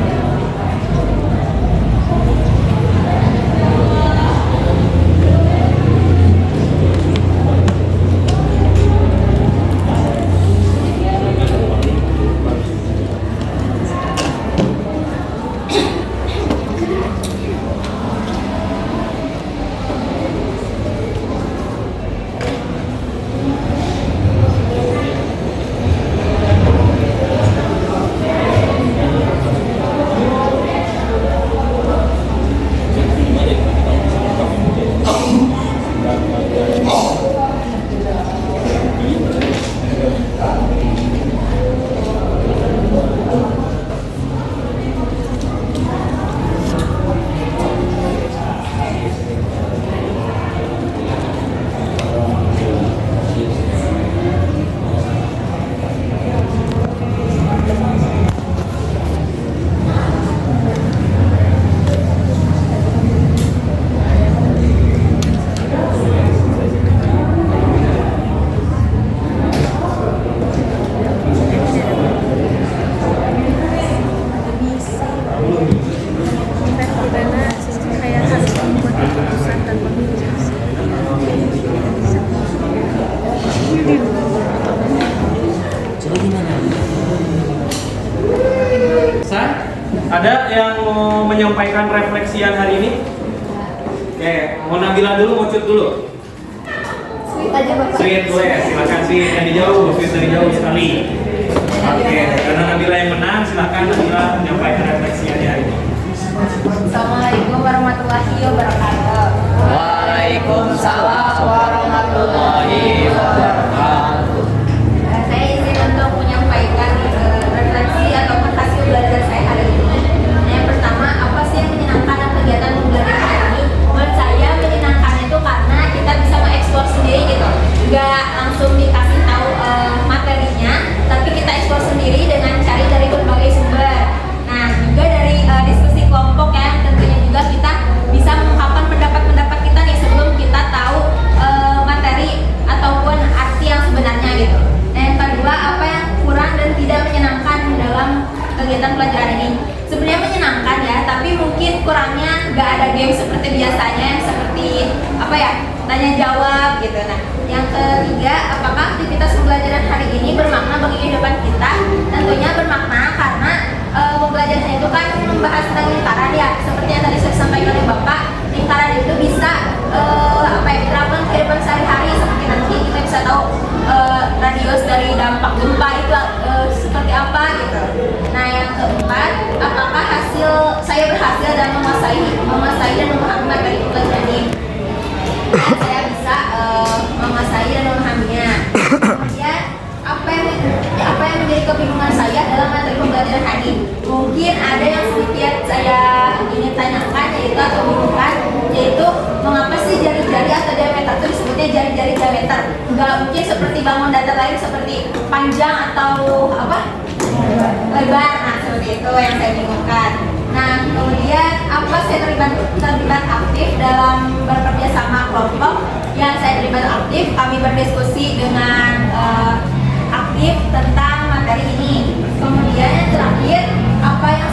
Ada yang mau menyampaikan refleksian hari ini? Oke, mau Nabila dulu, mau Cut dulu? Sweet aja Bapak. Sweet boleh, silakan Sweet dari jauh, Sweet dari jauh sekali. Oke, karena Nabila yang menang, silakan Nabila menyampaikan refleksiannya hari ini. Assalamualaikum warahmatullahi wabarakatuh. Waalaikumsalam warahmatullahi wabarakatuh. Saya izin untuk menyampaikan refleksi ataupun hasil belajar saya hari ini. Yang pertama, apa sih yang menyenangkan dalam kegiatan pembelajaran hari ini? Menurut saya menyenangkan itu karena kita bisa mengeksplor sendiri gitu. Nggak langsung dikasih tahu materinya, tapi kita eksplor sendiri dengan cari dari berbagai sumber. Nah, juga dari diskusi kelompok ya, tentunya juga kita bisa mengungkapkan pendapat-pendapat kita nih sebelum kita tahu materi ataupun arti yang sebenarnya gitu. Dan yang kedua, apa yang kurang dan tidak menyenangkan dalam kegiatan pelajaran ini? Sebenarnya menyenangkan ya, tapi mungkin kurangnya nggak ada game seperti biasanya, seperti apa ya, tanya jawab gitu. Nah, yang ketiga, apakah aktivitas pembelajaran hari ini bermakna bagi kehidupan kita? Tentunya bermakna karena pembelajaran itu kan membahas tentang lingkaran ya, seperti yang tadi saya sampaikan oleh Bapak. Lingkaran itu bisa apa ya, diterapkan kehidupan sehari-hari, seperti nanti kita bisa tahu radius dari dampak gempa itu seperti apa gitu. Nah, yang keempat, apakah saya berhasil dalam menguasai dan memahami materi pelajaran ini? Saya bisa menguasai dan memahaminya. Kemudian apa yang menjadi kebingungan saya dalam materi pembelajaran hari ini? Mungkin ada yang sedikit saya ingin tanyakan, yaitu atau bingungkan, yaitu mengapa sih jari-jari atau diameter itu disebutnya jari-jari diameter? Nggak mungkin seperti bangun datar lain seperti panjang atau apa? Lebar. Nah, seperti itu yang saya bingungkan. Nah, kemudian apa saya terlibat aktif dalam bekerja sama kelompok? Yang saya terlibat aktif, kami berdiskusi dengan aktif tentang materi ini. Kemudian yang terakhir, apa yang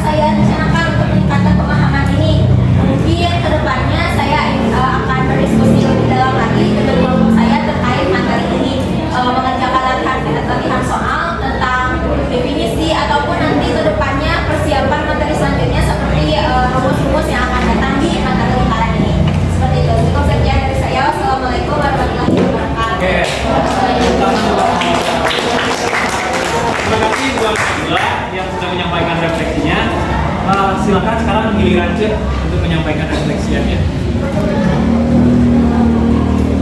Nabila yang sudah menyampaikan refleksinya. Silakan sekarang giliran Cek untuk menyampaikan refleksinya.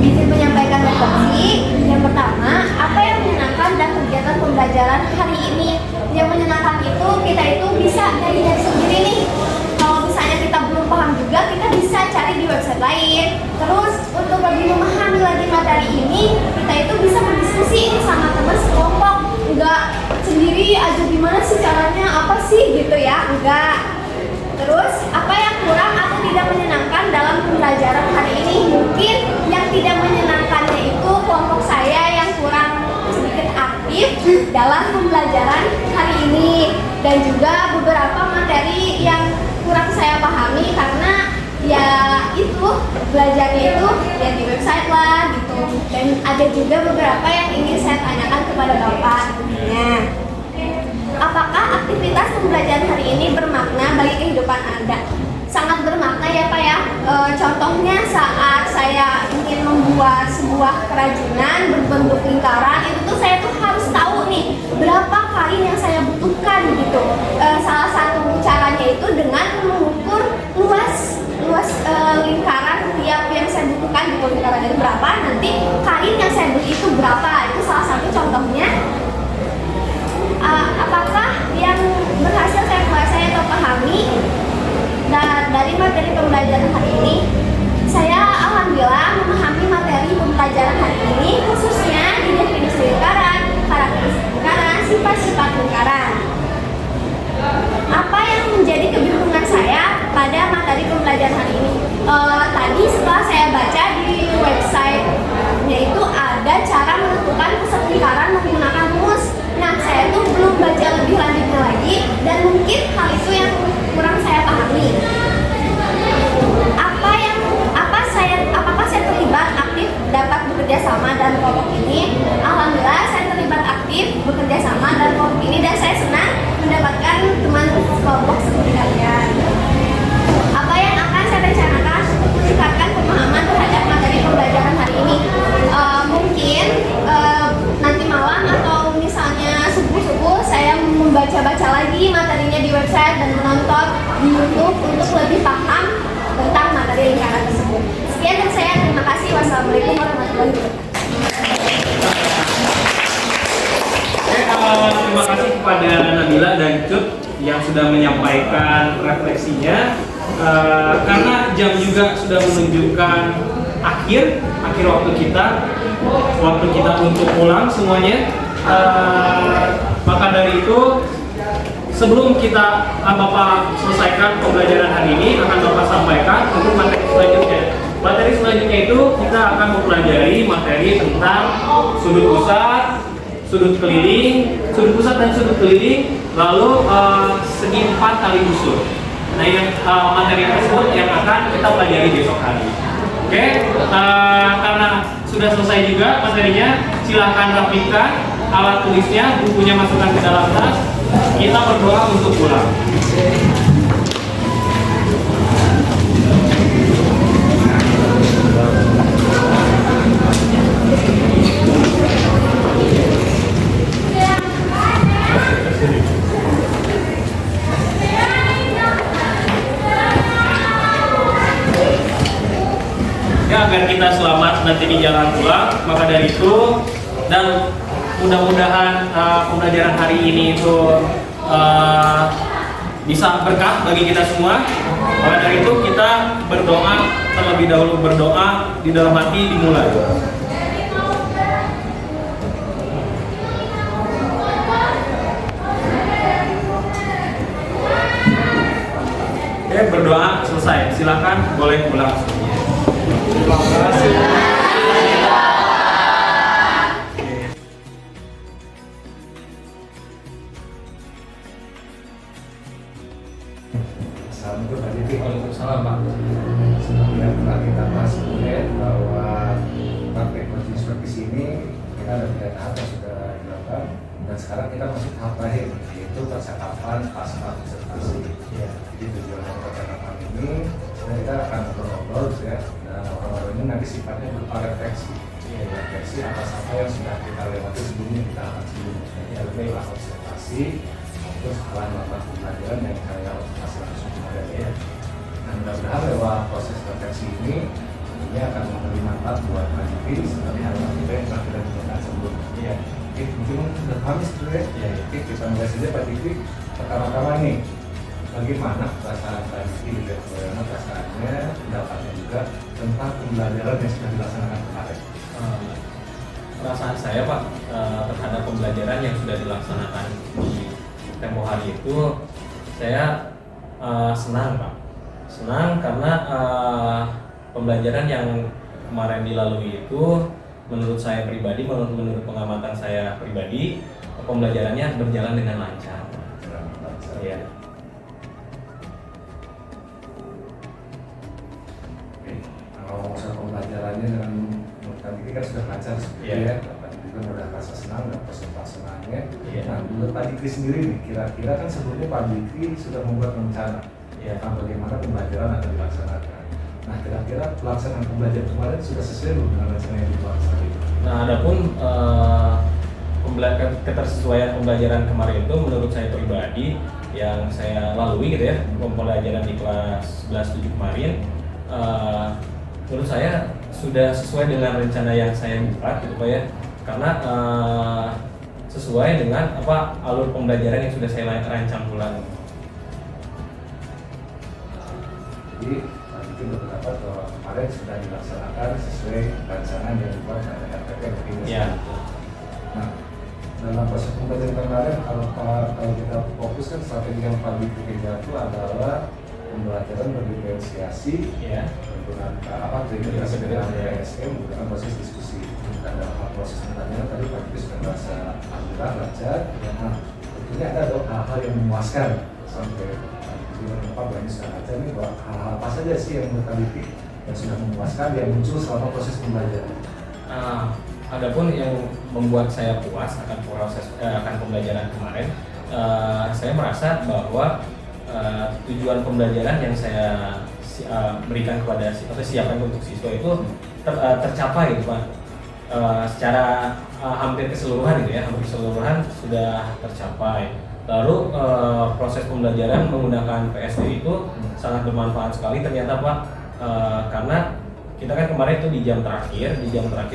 Izin menyampaikan refleksi. Yang pertama, apa yang menyenangkan dan kegiatan pembelajaran hari ini? Yang menyenangkan itu kita itu bisa dari sendiri nih. Kalau misalnya kita belum paham juga, kita bisa cari di website lain. Terus untuk lebih memahami lagi materi ini, kita itu bisa berdiskusi sama teman sekelompok. Enggak sendiri aja, gimana sih caranya, apa sih gitu ya, enggak. Terus apa yang kurang atau tidak menyenangkan dalam pembelajaran hari ini? Mungkin yang tidak menyenangkannya itu kelompok saya yang kurang sedikit aktif dalam pembelajaran hari ini, dan juga beberapa materi yang kurang saya pahami karena ya itu belajarnya itu ya di website lah gitu. Dan ada juga beberapa yang ingin saya tanyakan kepada Bapak. Apakah aktivitas pembelajaran hari ini bermakna bagi kehidupan Anda? Sangat bermakna ya Pak ya. Contohnya saat saya ingin membuat sebuah kerajinan berbentuk lingkaran, itu tuh saya tuh harus tahu nih berapa kain yang saya butuhkan gitu. Salah satu caranya itu dengan mengukur luas lingkaran tiap yang saya butuhkan di lingkaran itu berapa, nanti kain yang saya beli itu berapa. Itu salah satu contohnya. Apakah yang berhasil saya kuasai atau pahami dari materi pembelajaran hari ini? Saya alhamdulillah memahami materi pembelajaran hari ini, khususnya di definisi lingkaran, karakteristik lingkaran, sifat-sifat lingkaran. Apa yang menjadi kebingungan saya pada materi pembelajaran hari ini? Tadi setelah saya baca di website-nya itu ada cara menentukan pusat lingkaran menggunakan rumus. Nah, saya tuh belum baca lebih lanjutnya lagi, dan mungkin hal itu yang kurang saya pahami. Apakah saya terlibat aktif dapat bekerja sama dalam kelompok ini? Alhamdulillah saya terlibat aktif bekerja sama dalam kelompok ini, dan saya senang mendapatkan teman kelompok seperti kalian. Apa yang akan saya rencanakan untuk meningkatkan pemahaman terhadap materi pembelajaran hari ini? Mungkin nanti malam atau misalnya subuh-subuh saya membaca-baca lagi materinya di website dan menonton di YouTube untuk lebih paham tentang materi lingkaran tersebut. Sekian dari saya, terima kasih. Wassalamualaikum warahmatullahi wabarakatuh. Terima kasih kepada Nabila dan Cut yang sudah menyampaikan refleksinya. Karena jam juga sudah menunjukkan akhir waktu kita untuk pulang semuanya. Maka dari itu, sebelum kita Bapak selesaikan pembelajaran hari ini, akan Bapak sampaikan untuk materi selanjutnya. Materi selanjutnya itu kita akan mempelajari materi tentang sudut pusat, sudut keliling, sudut pusat dan sudut keliling, lalu segi 4 kali busur. Nah, yang materi tersebut yang akan kita pelajari besok hari. Oke, karena sudah selesai juga materinya, silahkan rapikan alat tulisnya, bukunya masukkan ke dalam tas. Kita berdoa untuk pulang. Ya, agar kita selamat nanti di jalan pulang. Maka dari itu, dan mudah-mudahan pembelajaran hari ini itu bisa berkah bagi kita semua. Maka dari itu kita berdoa, terlebih dahulu berdoa di dalam hati dimulai. Oke, berdoa selesai. Silakan boleh pulang semuanya. Terima kasih. Assalamualaikum Pak Didi. Waalaikumsalam Pak. Sebelumnya telah kita bahas sebelumnya bahwa praktek seperti ini kita ada 3 tahap yang sudah dilakukan, dan sekarang kita masih tahap terakhir, yaitu percakapan pasca observasi. Jadi tujuan dari percakapan ini kita akan ngobrol ya, dan ngobrol ini nanti sifatnya berupa refleksi. Refleksi atas apa yang sudah kita lewati sebelumnya, kita akan sebelumnya. Jadi ada berupa observasi itu salah mata pembelajaran yang saya kasih langsung kepada dia. Dan mudah-mudahan lewat proses refleksi ini akan memberi manfaat buat Pak Diki seperti harapan kita yang telah kita gunakan sebelumnya. Iya. Oke, mungkin sudah paham sebenarnya. Iya. Oke, kita mulai saja Pak Diki. Pertama-tama nih, bagaimana perasaan Pak Diki, bagaimana perasaannya, pendapatnya juga tentang pembelajaran yang sudah dilaksanakan kemarin? Perasaan saya Pak terhadap pembelajaran yang sudah dilaksanakan di tempo hari itu, saya senang Pak. Senang karena pembelajaran yang kemarin dilalui itu menurut saya pribadi, menurut pengamatan saya pribadi, pembelajarannya berjalan dengan lancar. Iya. Oke, kalau soal pembelajarannya dengan menurut Pak Diki kan sudah lancar seperti Iya. ya. Pak Diki kan udah rasa senang dan peserta senangnya. Iya. Nah, menurut Pak Diki sendiri nih, kira-kira kan sebelumnya Pak Diki sudah membuat rencana Iya. tentang bagaimana pembelajaran akan dilaksanakan. Nah, kira-kira pelaksanaan pembelajaran kemarin sudah sesuai belum dengan rencana yang dibuat saat itu? Nah, adapun ketersesuaian pembelajaran kemarin itu menurut saya pribadi yang saya lalui gitu ya, pembelajaran di kelas 11-7 kemarin, menurut saya sudah sesuai dengan rencana yang saya buat gitu Pak ya, karena sesuai dengan alur pembelajaran yang sudah saya rancang bulan. Jadi, Pak Diki berpendapat bahwa kemarin sudah dilaksanakan sesuai rancangan yang dibuat oleh RPP yang Iya. Nah, dalam proses pembelajaran kemarin, kalau kita fokus kan strategi yang Pak Diki kejar itu adalah pembelajaran berdiferensiasi, Iya. menggunakan terintegrasi dengan PSM, menggunakan proses diskusi. Dan dalam proses pertanyaan tadi Pak Diki sudah merasa alhamdulillah lancar. Nah, tentunya ada dong hal-hal yang memuaskan sampai Pak banyak sudah lancar nih, bahwa hal-hal apa saja sih yang menurut Pak Diki yang sudah memuaskan yang muncul selama proses pembelajaran? Adapun yang membuat saya puas akan akan pembelajaran kemarin, saya merasa bahwa tujuan pembelajaran yang saya berikan kepada atau siapkan untuk siswa itu tercapai gitu Pak. Secara hampir keseluruhan gitu ya, hampir keseluruhan sudah tercapai. Lalu proses pembelajaran menggunakan PSD itu sangat bermanfaat sekali ternyata Pak, karena kita kan kemarin itu di jam terakhir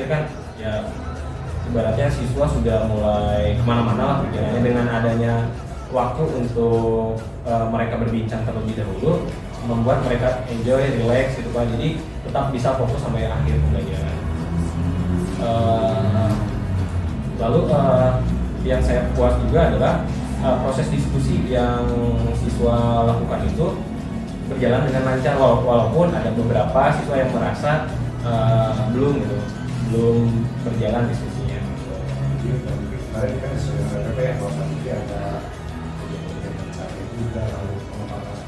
kan ya ibaratnya siswa sudah mulai kemana-mana lah pikirannya, dengan adanya waktu untuk mereka berbincang terlebih dahulu membuat mereka enjoy, relax gitu Pak, jadi tetap bisa fokus sampai akhir pembelajaran. Lalu yang saya puas juga adalah proses diskusi yang siswa lakukan itu berjalan dengan lancar, walaupun ada beberapa siswa yang merasa belum berjalan diskusinya. Jadi kemarin kan sesuai dengan RPP ya, kalau nanti ada mencari juga, lalu pengembangan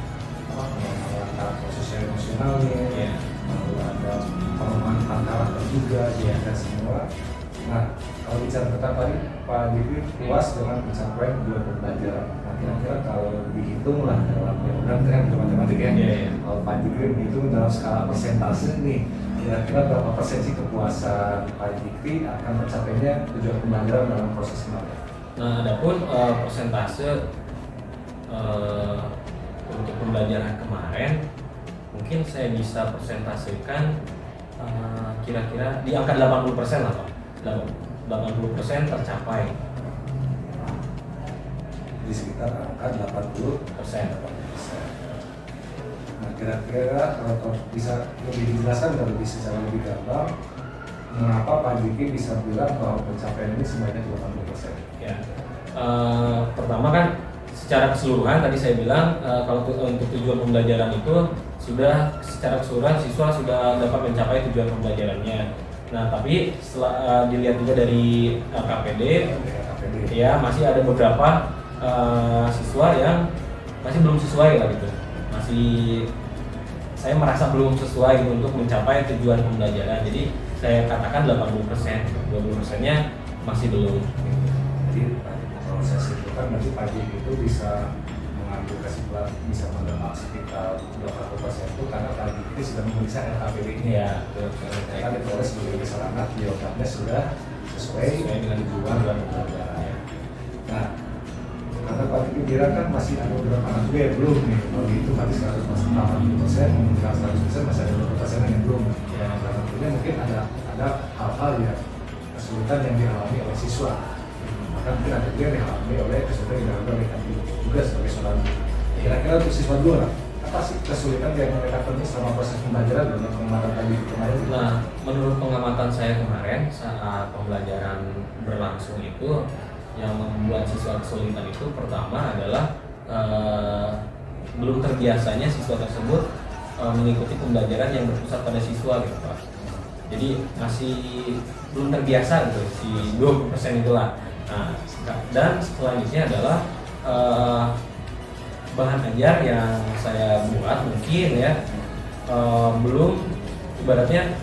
sosial emosionalnya, Iya. lalu ada pengembangan karakter juga, dan semua. Nah, kalau bicara tentang tadi Pak Diki puas dengan pencapaian dua pembelajaran. Nah, kira-kira kalau dihitung lah dalam kan matematik ya, Iya. kalau Pak Diki dihitung dalam skala persentase nih, kira-kira berapa persen sih kepuasan Pak Diki akan tercapainya tujuan pembelajaran dalam proses kemarin? Nah, adapun persentase untuk pembelajaran kemarin, mungkin saya bisa persentasekan kira-kira di angka 80% lah Pak. 80% tercapai. Di sekitar angka 80%. Nah, kira-kira kalau bisa lebih dijelaskan dan lebih secara lebih gamblang, mengapa Pak Diki bisa bilang bahwa pencapaian ini sebanyak 80%? Ya. Pertama kan secara keseluruhan tadi saya bilang kalau untuk tujuan pembelajaran itu sudah secara keseluruhan siswa sudah dapat mencapai tujuan pembelajarannya. Nah, tapi setelah dilihat juga dari KPD, ya masih ada beberapa siswa yang masih belum sesuai lah gitu. Saya merasa belum sesuai gitu untuk mencapai tujuan pembelajaran. Jadi saya katakan 80%, 20%-nya masih belum. Jadi proses itu kan nanti Pak Diki itu bisa mengambil kesimpulan, bisa mendapat sekitar 80% itu karena Pak Diki sudah memeriksa LKPD-nya. Ya, Karena diperoleh sebagai kesalahan, jawabannya sudah sesuai dengan tujuan dan pembelajaran. Nah, karena Pak Diki bilang kan masih ada beberapa anak juga yang belum nih. Kalau itu berarti 180%, mungkin 100% masih ada beberapa persen yang belum. Ya, salah satunya mungkin ada hal-hal yang kesulitan yang dialami oleh siswa. Maka mungkin ada juga yang dialami oleh kesulitan yang dialami oleh kami juga sebagai seorang guru. Kira-kira untuk siswa dua lah, apa sih kesulitan yang mereka temui selama proses pembelajaran dengan pengamatan tadi kemarin? Nah, menurut pengamatan saya kemarin saat pembelajaran berlangsung itu, yang membuat siswa kesulitan itu pertama adalah belum terbiasanya siswa tersebut mengikuti pembelajaran yang berpusat pada siswa gitu Pak. Jadi masih belum terbiasa gitu si 20% itulah. Nah, dan selanjutnya adalah bahan ajar yang saya buat mungkin ya belum, ibaratnya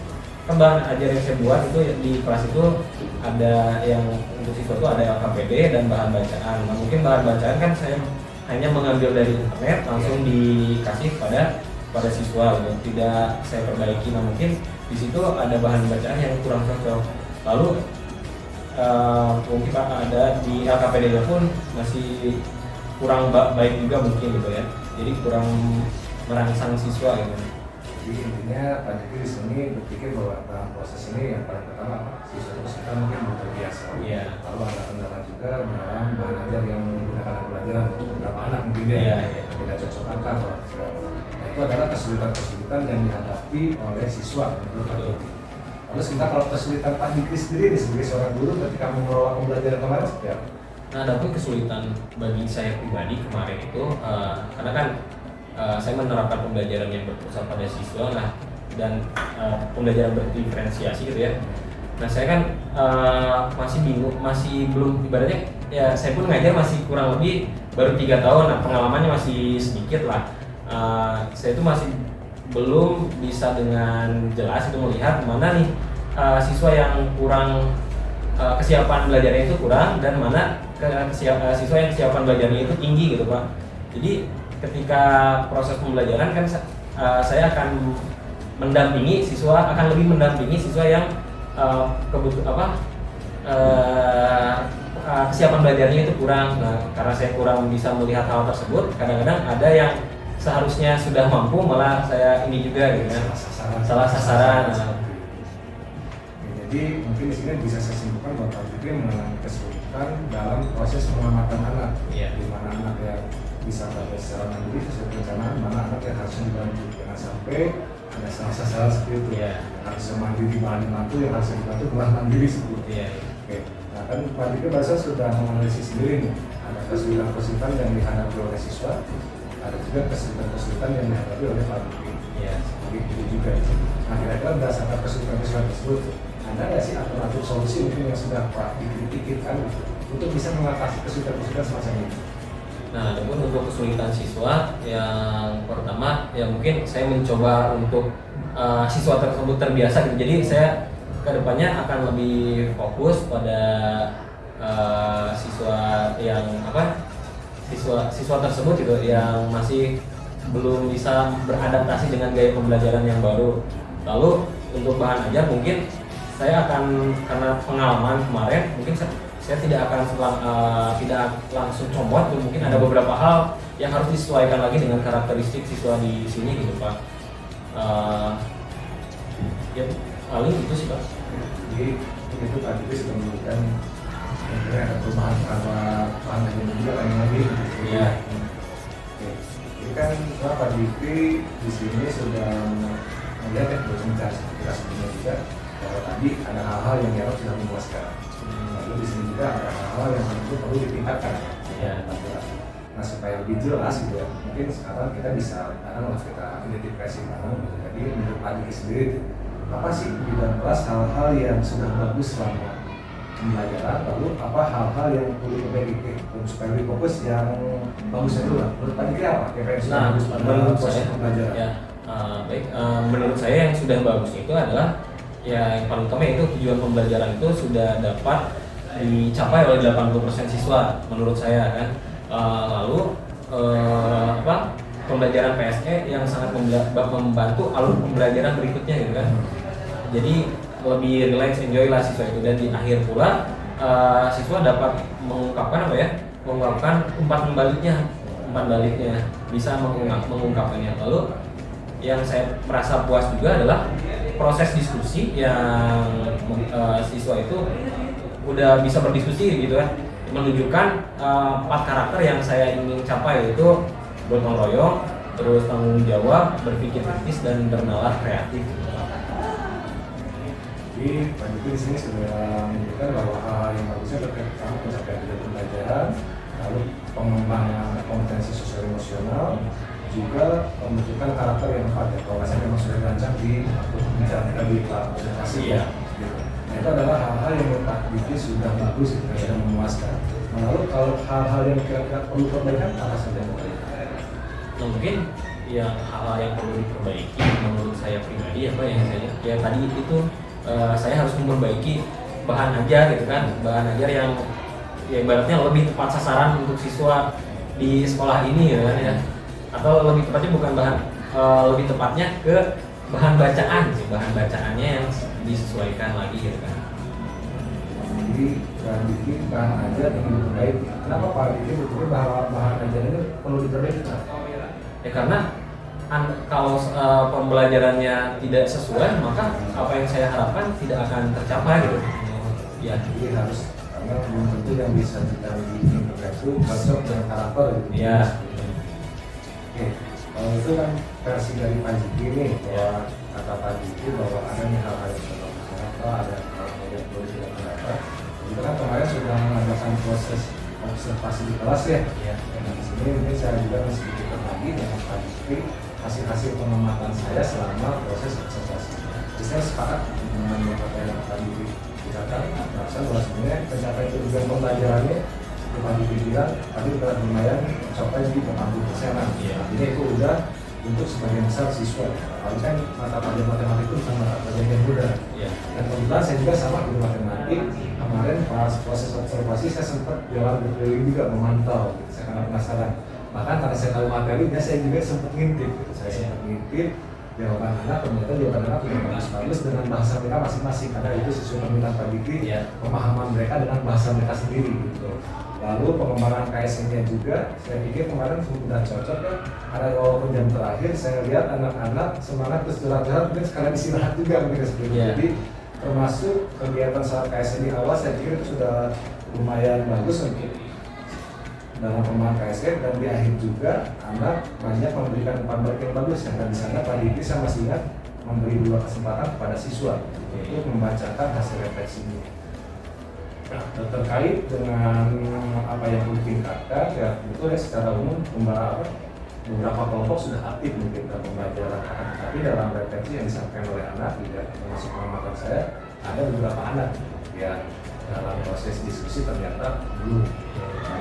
kan bahan ajar yang saya buat itu di kelas itu ada yang untuk siswa itu ada LKPD dan bahan bacaan. Nah, mungkin bahan bacaan kan saya hanya mengambil dari internet langsung dikasih pada siswa gitu. Tidak saya perbaiki. Nah, mungkin di situ ada bahan bacaan yang kurang cocok. Lalu mungkin ada di LKPD-nya pun masih kurang baik juga mungkin gitu ya. Jadi kurang merangsang siswa gitu. Jadi intinya Pak Diki di sini berpikir bahwa dalam proses ini yang paling pertama siswa kita mungkin belum terbiasa. Iya. Lalu ada kendala juga dalam bahan ajar yang menggunakan pelajaran untuk beberapa anak mungkin ya tidak cocok angka. Nah, itu adalah kesulitan-kesulitan yang dihadapi oleh siswa menurut Pak Diki. Lalu sebentar kalau kesulitan Pak Diki sendiri nih sebagai seorang guru ketika mengelola pembelajaran kemarin seperti apa? Nah, ada pun kesulitan bagi saya pribadi kemarin itu karena kan saya menerapkan pembelajaran yang berpusat pada siswa, nah dan pembelajaran berdiferensiasi gitu ya. Nah, saya kan masih bingung, masih belum, ibaratnya ya saya pun ngajar masih kurang lebih baru 3 tahun, nah pengalamannya masih sedikit lah. Saya itu masih belum bisa dengan jelas itu melihat mana nih siswa yang kurang kesiapan belajarnya itu kurang dan mana siswa yang kesiapan belajarnya itu tinggi gitu Pak. Jadi ketika proses pembelajaran kan saya akan mendampingi siswa, akan lebih mendampingi siswa yang kesiapan belajarnya itu kurang. Nah, karena saya kurang bisa melihat hal tersebut, kadang-kadang ada yang seharusnya sudah mampu malah saya ini juga gitu kan, salah sasaran. Jadi mungkin di sini bisa saya simpulkan bahwa Pak Diki mengalami kesulitan dalam proses pengamatan anak, di mana anak yang bisa belajar secara mandiri sesuai perencanaan, mana anak yang harus dibantu. Jangan sampai ada salah-salah seperti itu. Yang harus mandiri malah dibantu, yang harus dibantu malah mandiri seperti itu. Oke. Nah, kan Pak Diki barusan sudah menganalisis sendiri nih, ada kesulitan-kesulitan yang dihadapi oleh siswa, ada juga kesulitan-kesulitan yang dihadapi oleh Pak Diki. Begitu juga. Nah, kira-kira berdasarkan kesulitan-kesulitan tersebut, ada nggak sih alternatif solusi mungkin yang sudah Pak Diki pikirkan untuk bisa mengatasi kesulitan-kesulitan semacam ini? Nah, adapun untuk kesulitan siswa yang pertama ya mungkin saya mencoba untuk siswa tersebut terbiasa gitu. Jadi saya kedepannya akan lebih fokus pada siswa yang siswa tersebut gitu yang masih belum bisa beradaptasi dengan gaya pembelajaran yang baru. Lalu untuk bahan ajar mungkin saya akan, karena pengalaman kemarin mungkin saya tidak akan tidak langsung comot, mungkin ada beberapa hal yang harus disesuaikan lagi dengan karakteristik siswa di sini gitu Pak. Ya paling itu sih Pak. Jadi itu Pak Diki sudah memberikan ada perubahan bahan ajar juga lagi. Iya. Oke. Jadi kan Pak Diki di sini sudah melihat ya mencari kita sebelumnya juga bahwa tadi ada hal-hal yang dianggap sudah memuaskan. Lalu di sini juga ada hal-hal yang tentu perlu ditingkatkan. Nah, supaya lebih jelas gitu ya, mungkin sekarang kita bisa sekarang kita identifikasi bareng. Jadi menurut Pak Diki sendiri, apa sih di dalam kelas hal-hal yang sudah bagus selama pembelajaran, lalu apa hal-hal yang perlu diperbaiki supaya lebih fokus yang bagusnya dulu lah. Menurut Pak Diki apa? Yang sudah bagus pada proses pembelajaran? Ya, menurut saya yang sudah bagus itu adalah ya yang paling utama itu tujuan pembelajaran itu sudah dapat dicapai oleh 80% siswa menurut saya kan. Lalu pembelajaran PSE yang sangat membantu alur pembelajaran berikutnya gitu kan. Jadi lebih relax, enjoy lah siswa itu, dan di akhir pula siswa dapat mengungkapkan mengungkapkan umpan baliknya bisa mengungkapkannya. Lalu yang saya merasa puas juga adalah proses diskusi yang siswa itu udah bisa berdiskusi gitu ya, menunjukkan 4 karakter yang saya ingin capai, yaitu gotong royong, terus tanggung jawab, berpikir kritis, dan bernalar kreatif. Jadi Pak Diki di sini sudah menunjukkan bahwa hal yang bagusnya terkait sama pencapaian tujuan pembelajaran, lalu pengembangan kompetensi sosial emosional, juga pembentukan karakter yang tepat ya. Kalau saya memang sudah dirancang di bicara di presentasi ya. Gitu. Nah, itu adalah hal-hal yang menurut Pak Diki sudah bagus, sudah memuaskan. Nah, lalu kalau hal-hal yang kira-kira perlu perbaikan apa saja? Nah, mungkin ya hal-hal yang perlu diperbaiki menurut saya pribadi apa yang saya lihat ya tadi itu saya harus memperbaiki bahan ajar gitu kan, bahan ajar yang ya ibaratnya lebih tepat sasaran untuk siswa di sekolah ini ya kan ya, atau lebih tepatnya bukan bahan lebih tepatnya ke bahan bacaan sih, bahan bacaannya yang disesuaikan lagi gitu kan. Jadi bahan Diki bahan ajar yang diperbaiki. Kenapa Pak Diki berpikir bahwa bahan ajar ini perlu diperbaiki? Ya karena kalau pembelajarannya tidak sesuai, maka apa yang saya harapkan tidak akan tercapai gitu. Ya, Jadi harus, karena belum tentu yang bisa kita bikin itu cocok dengan karakter gitu. ya. Oke, kalau itu kan versi dari Pak Diki nih, bahwa kata Pak Diki bahwa ada nih hal-hal yang cocok dengan karakter, ada hal-hal yang perlu dengan karakter. Kita kan kemarin sudah mengadakan proses observasi di kelas ya. Nah, di sini ini saya juga masih sedikit berbagi dengan Pak Diki hasil pengamatan saya selama proses observasi. Jadi saya sepakat dengan apa yang tadi dikatakan, merasa bahwa sebenarnya pencapaian tujuan pembelajarannya seperti Pak Diki bilang tadi udah lumayan mencapai di 80%-an. Artinya itu udah untuk sebagian besar siswa. Kalau kan mata pelajaran matematik itu bukan mata pelajaran yang mudah. Dan kebetulan saya juga sama guru matematik. Kemarin pas proses observasi saya sempat jalan berkeliling juga memantau. Saya sangat penasaran. Bahkan karena saya tahu materinya, saya juga sempat ngintip. Saya sempat ngintip jawaban anak, ternyata jawaban anak punya bagus-bagus dengan bahasa mereka masing-masing. Karena itu sesuai permintaan Pak Diki, pemahaman mereka dengan bahasa mereka sendiri gitu. Lalu pengembangan KSN-nya juga, saya pikir kemarin sudah cocok ya. Karena walaupun jam terakhir, saya lihat anak-anak semangat terus curhat-curhat, mungkin sekalian istirahat juga mereka seperti itu. Jadi termasuk kegiatan saat KSN di awal, saya pikir itu sudah lumayan bagus untuk dalam pengembangan KSN, dan di akhir juga anak banyak memberikan umpan balik yang bagus ya. Dan di sana Pak Diki saya masih ingat memberi 2 kesempatan kepada siswa untuk membacakan hasil refleksinya. Nah, terkait dengan apa yang perlu ditingkatkan ya, betul ya secara umum beberapa kelompok sudah aktif mungkin dalam pembelajaran, tapi dalam refleksi yang disampaikan oleh anak tidak termasuk pengamatan saya, ada beberapa anak yang dalam proses diskusi ternyata belum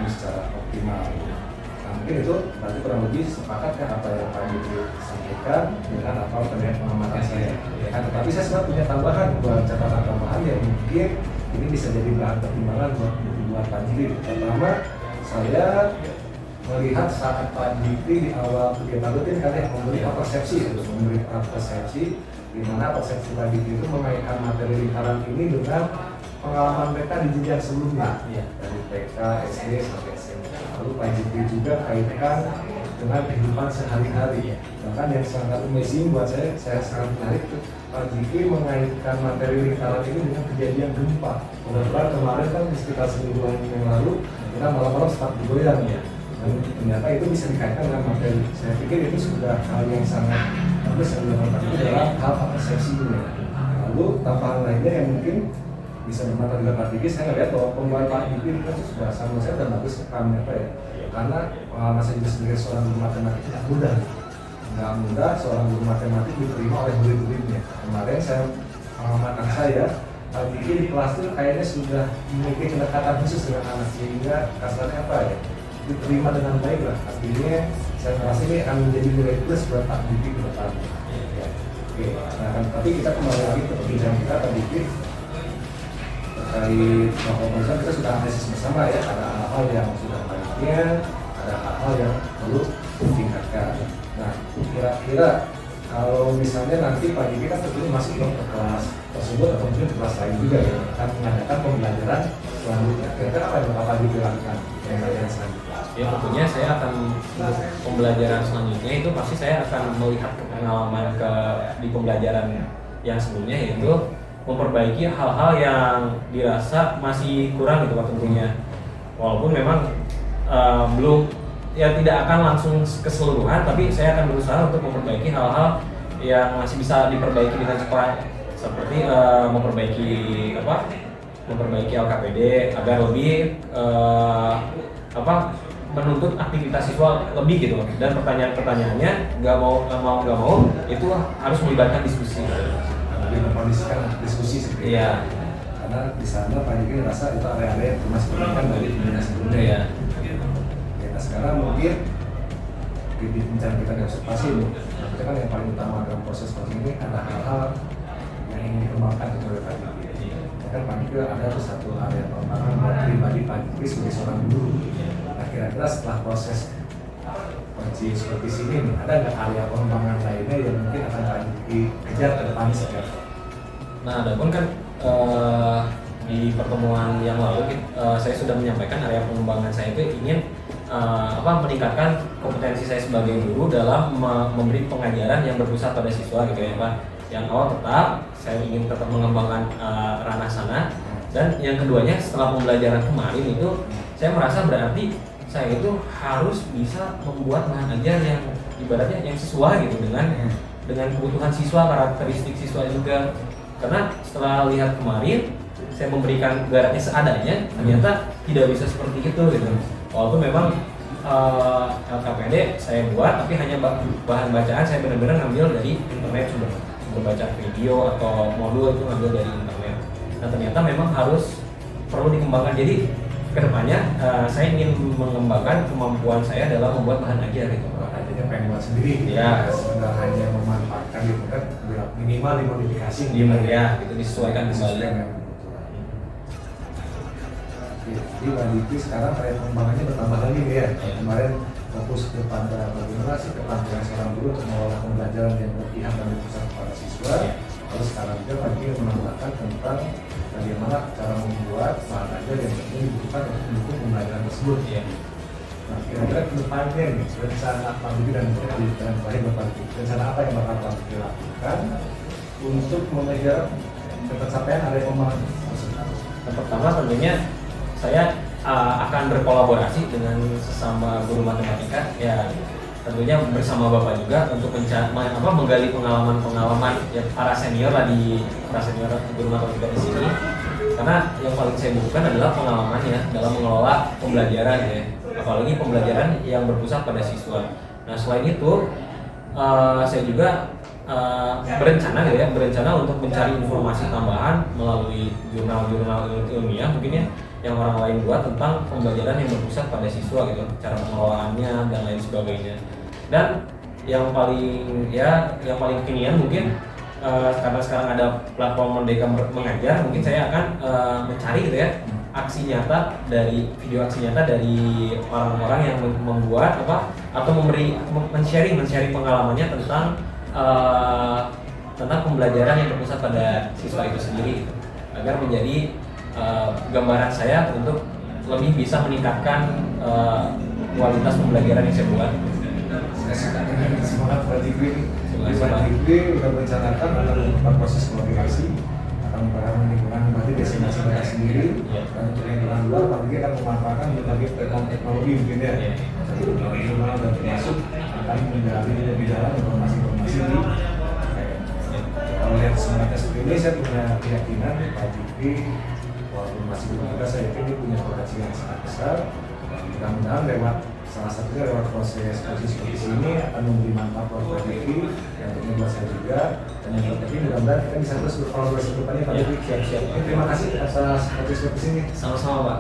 secara optimal. Nah, mungkin itu berarti kurang lebih sepakat kan apa yang Pak Diki sampaikan dengan apa terkait pengamatan saya. Kan, tetapi saya sebenarnya punya tambahan, buat catatan tambahan yang mungkin ini bisa jadi bahan pertimbangan buat Pak Diki. Pertama, saya melihat saat Pak Diki di awal kegiatan rutin kan ya memberi persepsi, di mana persepsi Pak Diki itu mengaitkan materi lingkaran ini dengan pengalaman mereka di jenjang sebelumnya, dari TK, SD sampai SMA. Lalu Pak Diki juga kaitkan dengan kehidupan sehari-hari. Bahkan yang sangat amazing buat saya sangat menarik tuh Pak Diki mengaitkan materi lingkaran ini dengan kejadian gempa. Kebetulan kemarin kan di sekitar semingguan yang lalu kita malam-malam sempat bergoyang ya. Dan ternyata itu bisa dikaitkan dengan materi. Saya pikir itu sudah hal yang sangat bagus yang dilakukan Pak Diki dalam hal persepsinya. Lalu tambahan lainnya yang mungkin bisa bermata dengan Pak Diki, saya ngeliat bahwa pembuat Pak Diki itu sudah sama saya udah bagus rekamnya apa ya, karena pengalaman saya juga sebagai seorang guru matematik nggak mudah seorang guru matematik diterima oleh murid-muridnya. Kemarin saya pengamatan saya Pak Diki di kelas itu kayaknya sudah memiliki kedekatan khusus dengan anak, sehingga kasarnya apa ya, diterima dengan baik lah. Artinya saya merasa ini akan menjadi nilai plus buat Pak Diki ke depan. Oke, nah tapi kita kembali lagi ke perbincangan kita Pak Diki terkait bahwa kita sudah analisis bersama ya, ada hal-hal yang sudah baiknya, ada hal-hal yang perlu ditingkatkan. Nah, kira-kira kalau misalnya nanti Pak Diki kan tentunya masih belum ke kelas tersebut atau mungkin ke kelas lain juga ya, akan mengadakan pembelajaran selanjutnya? Kira-kira apa yang bakal Pak Diki lakukan pembelajaran selanjutnya? Ya tentunya saya akan untuk pembelajaran selanjutnya itu pasti saya akan melihat pengalaman di pembelajaran yang sebelumnya, yaitu memperbaiki hal-hal yang dirasa masih kurang gitu Pak tentunya. Walaupun memang belum ya tidak akan langsung keseluruhan, tapi saya akan berusaha untuk memperbaiki hal-hal yang masih bisa diperbaiki dengan cepat, seperti memperbaiki LKPD agar lebih menuntut aktivitas siswa lebih gitu. Dan pertanyaannya nggak mau itu harus melibatkan diskusi. Lebih mengkondisikan diskusi seperti itu. Iya. Karena di sana Pak Diki merasa itu area-area yang masih diberikan dari pembelajaran sebelumnya. Iya. Oke, nah sekarang mungkin di bincang kita di observasi ini, kita kan yang paling utama dalam proses coaching ini ada hal-hal yang ingin dikembangkan oleh Pak Diki. Ya kan Pak Diki ada satu area pengembangan buat pribadi Pak Diki sebagai seorang guru. Nah kira-kira setelah proses coaching seperti sini nih, ada nggak area pengembangan lainnya yang mungkin akan Pak Diki kejar ke depan seperti apa? Nah, adapun kan di pertemuan yang lalu saya sudah menyampaikan area pengembangan saya itu ingin meningkatkan kompetensi saya sebagai guru dalam memberi pengajaran yang berpusat pada siswa gitu ya Pak. Yang awal tetap saya ingin tetap mengembangkan ranah sana, dan yang keduanya setelah pembelajaran kemarin itu saya merasa berarti saya itu harus bisa membuat bahan ajar yang ibaratnya yang sesuai gitu dengan kebutuhan siswa, karakteristik siswa juga. Karena setelah lihat kemarin saya memberikan ibaratnya seadanya, ternyata tidak bisa seperti itu gitu. Walaupun memang LKPD saya buat, tapi hanya bahan bacaan saya benar-benar ngambil dari internet, sumber bacaan video atau modul itu ngambil dari internet. Nah ternyata memang harus perlu dikembangkan. Jadi kedepannya saya ingin mengembangkan kemampuan saya dalam membuat bahan ajar gitu. Bahan ajarnya pengen buat sendiri. Ya. Sebenarnya hanya memanfaatkan gitu kan, minimal dimodifikasi. Ya, itu disesuaikan kembali. Jadi Pak Diki sekarang kayak pengembangannya bertambah lagi nih ya. Kemarin fokus kepada bagaimana sih keterampilan seorang guru untuk mengelola pembelajaran yang berpihak dan berpusat kepada siswa. Lalu sekarang juga Pak Diki menambahkan tentang bagaimana cara membuat bahan ajar yang tentunya dibutuhkan untuk mendukung pembelajaran tersebut. Nah, kira-kira ke depannya nih, rencana Pak Diki dan mungkin di dalam terakhir Pak Diki, rencana apa yang bakal Pak Diki lakukan untuk mengejar pencapaian area pengembangan tersebut? Yang pertama tentunya saya akan berkolaborasi dengan sesama guru matematika, ya tentunya bersama Bapak juga untuk menggali pengalaman ya para senior guru matematika di sini. Karena yang paling saya butuhkan adalah pengalamannya dalam mengelola pembelajaran ya, apalagi pembelajaran yang berpusat pada siswa. Nah selain itu saya juga berencana untuk mencari informasi tambahan melalui jurnal-jurnal ilmiah mungkin ya yang orang lain buat tentang pembelajaran yang berpusat pada siswa gitu, cara pengelolaannya dan lain sebagainya. Dan yang paling kekinian mungkin karena sekarang ada platform Merdeka Mengajar, mungkin saya akan mencari gitu ya video aksi nyata dari orang-orang yang membuat atau men-sharing pengalamannya tentang pembelajaran yang berpusat pada siswa itu sendiri gitu, agar menjadi gambaran saya untuk lebih bisa meningkatkan kualitas pembelajaran yang saya buat. Saya suka dengan semangat Pak Diki. Pak Diki sudah merencanakan akan melakukan proses koordinasi, akan membangun lingkungan berarti destinasi mereka sendiri, dan untuk lingkungan luar Pak Diki akan memanfaatkan berbagai teknologi mungkin ya, jurnal dan termasuk akan menggali lebih dalam informasi-informasi di kalau lihat semangatnya seperti ini, saya punya keyakinan Pak Diki walaupun masih belum juga, saya yakin dia punya potensi yang sangat besar. Mudah-mudahan salah satunya lewat proses seperti ini akan memberi manfaat buat Pak Diki, yang tentunya buat saya juga, dan yang terpenting mudah-mudahan kita bisa terus berkolaborasi ke depannya Pak Diki. Siap. Terima kasih atas proses seperti ini. Sama-sama Pak.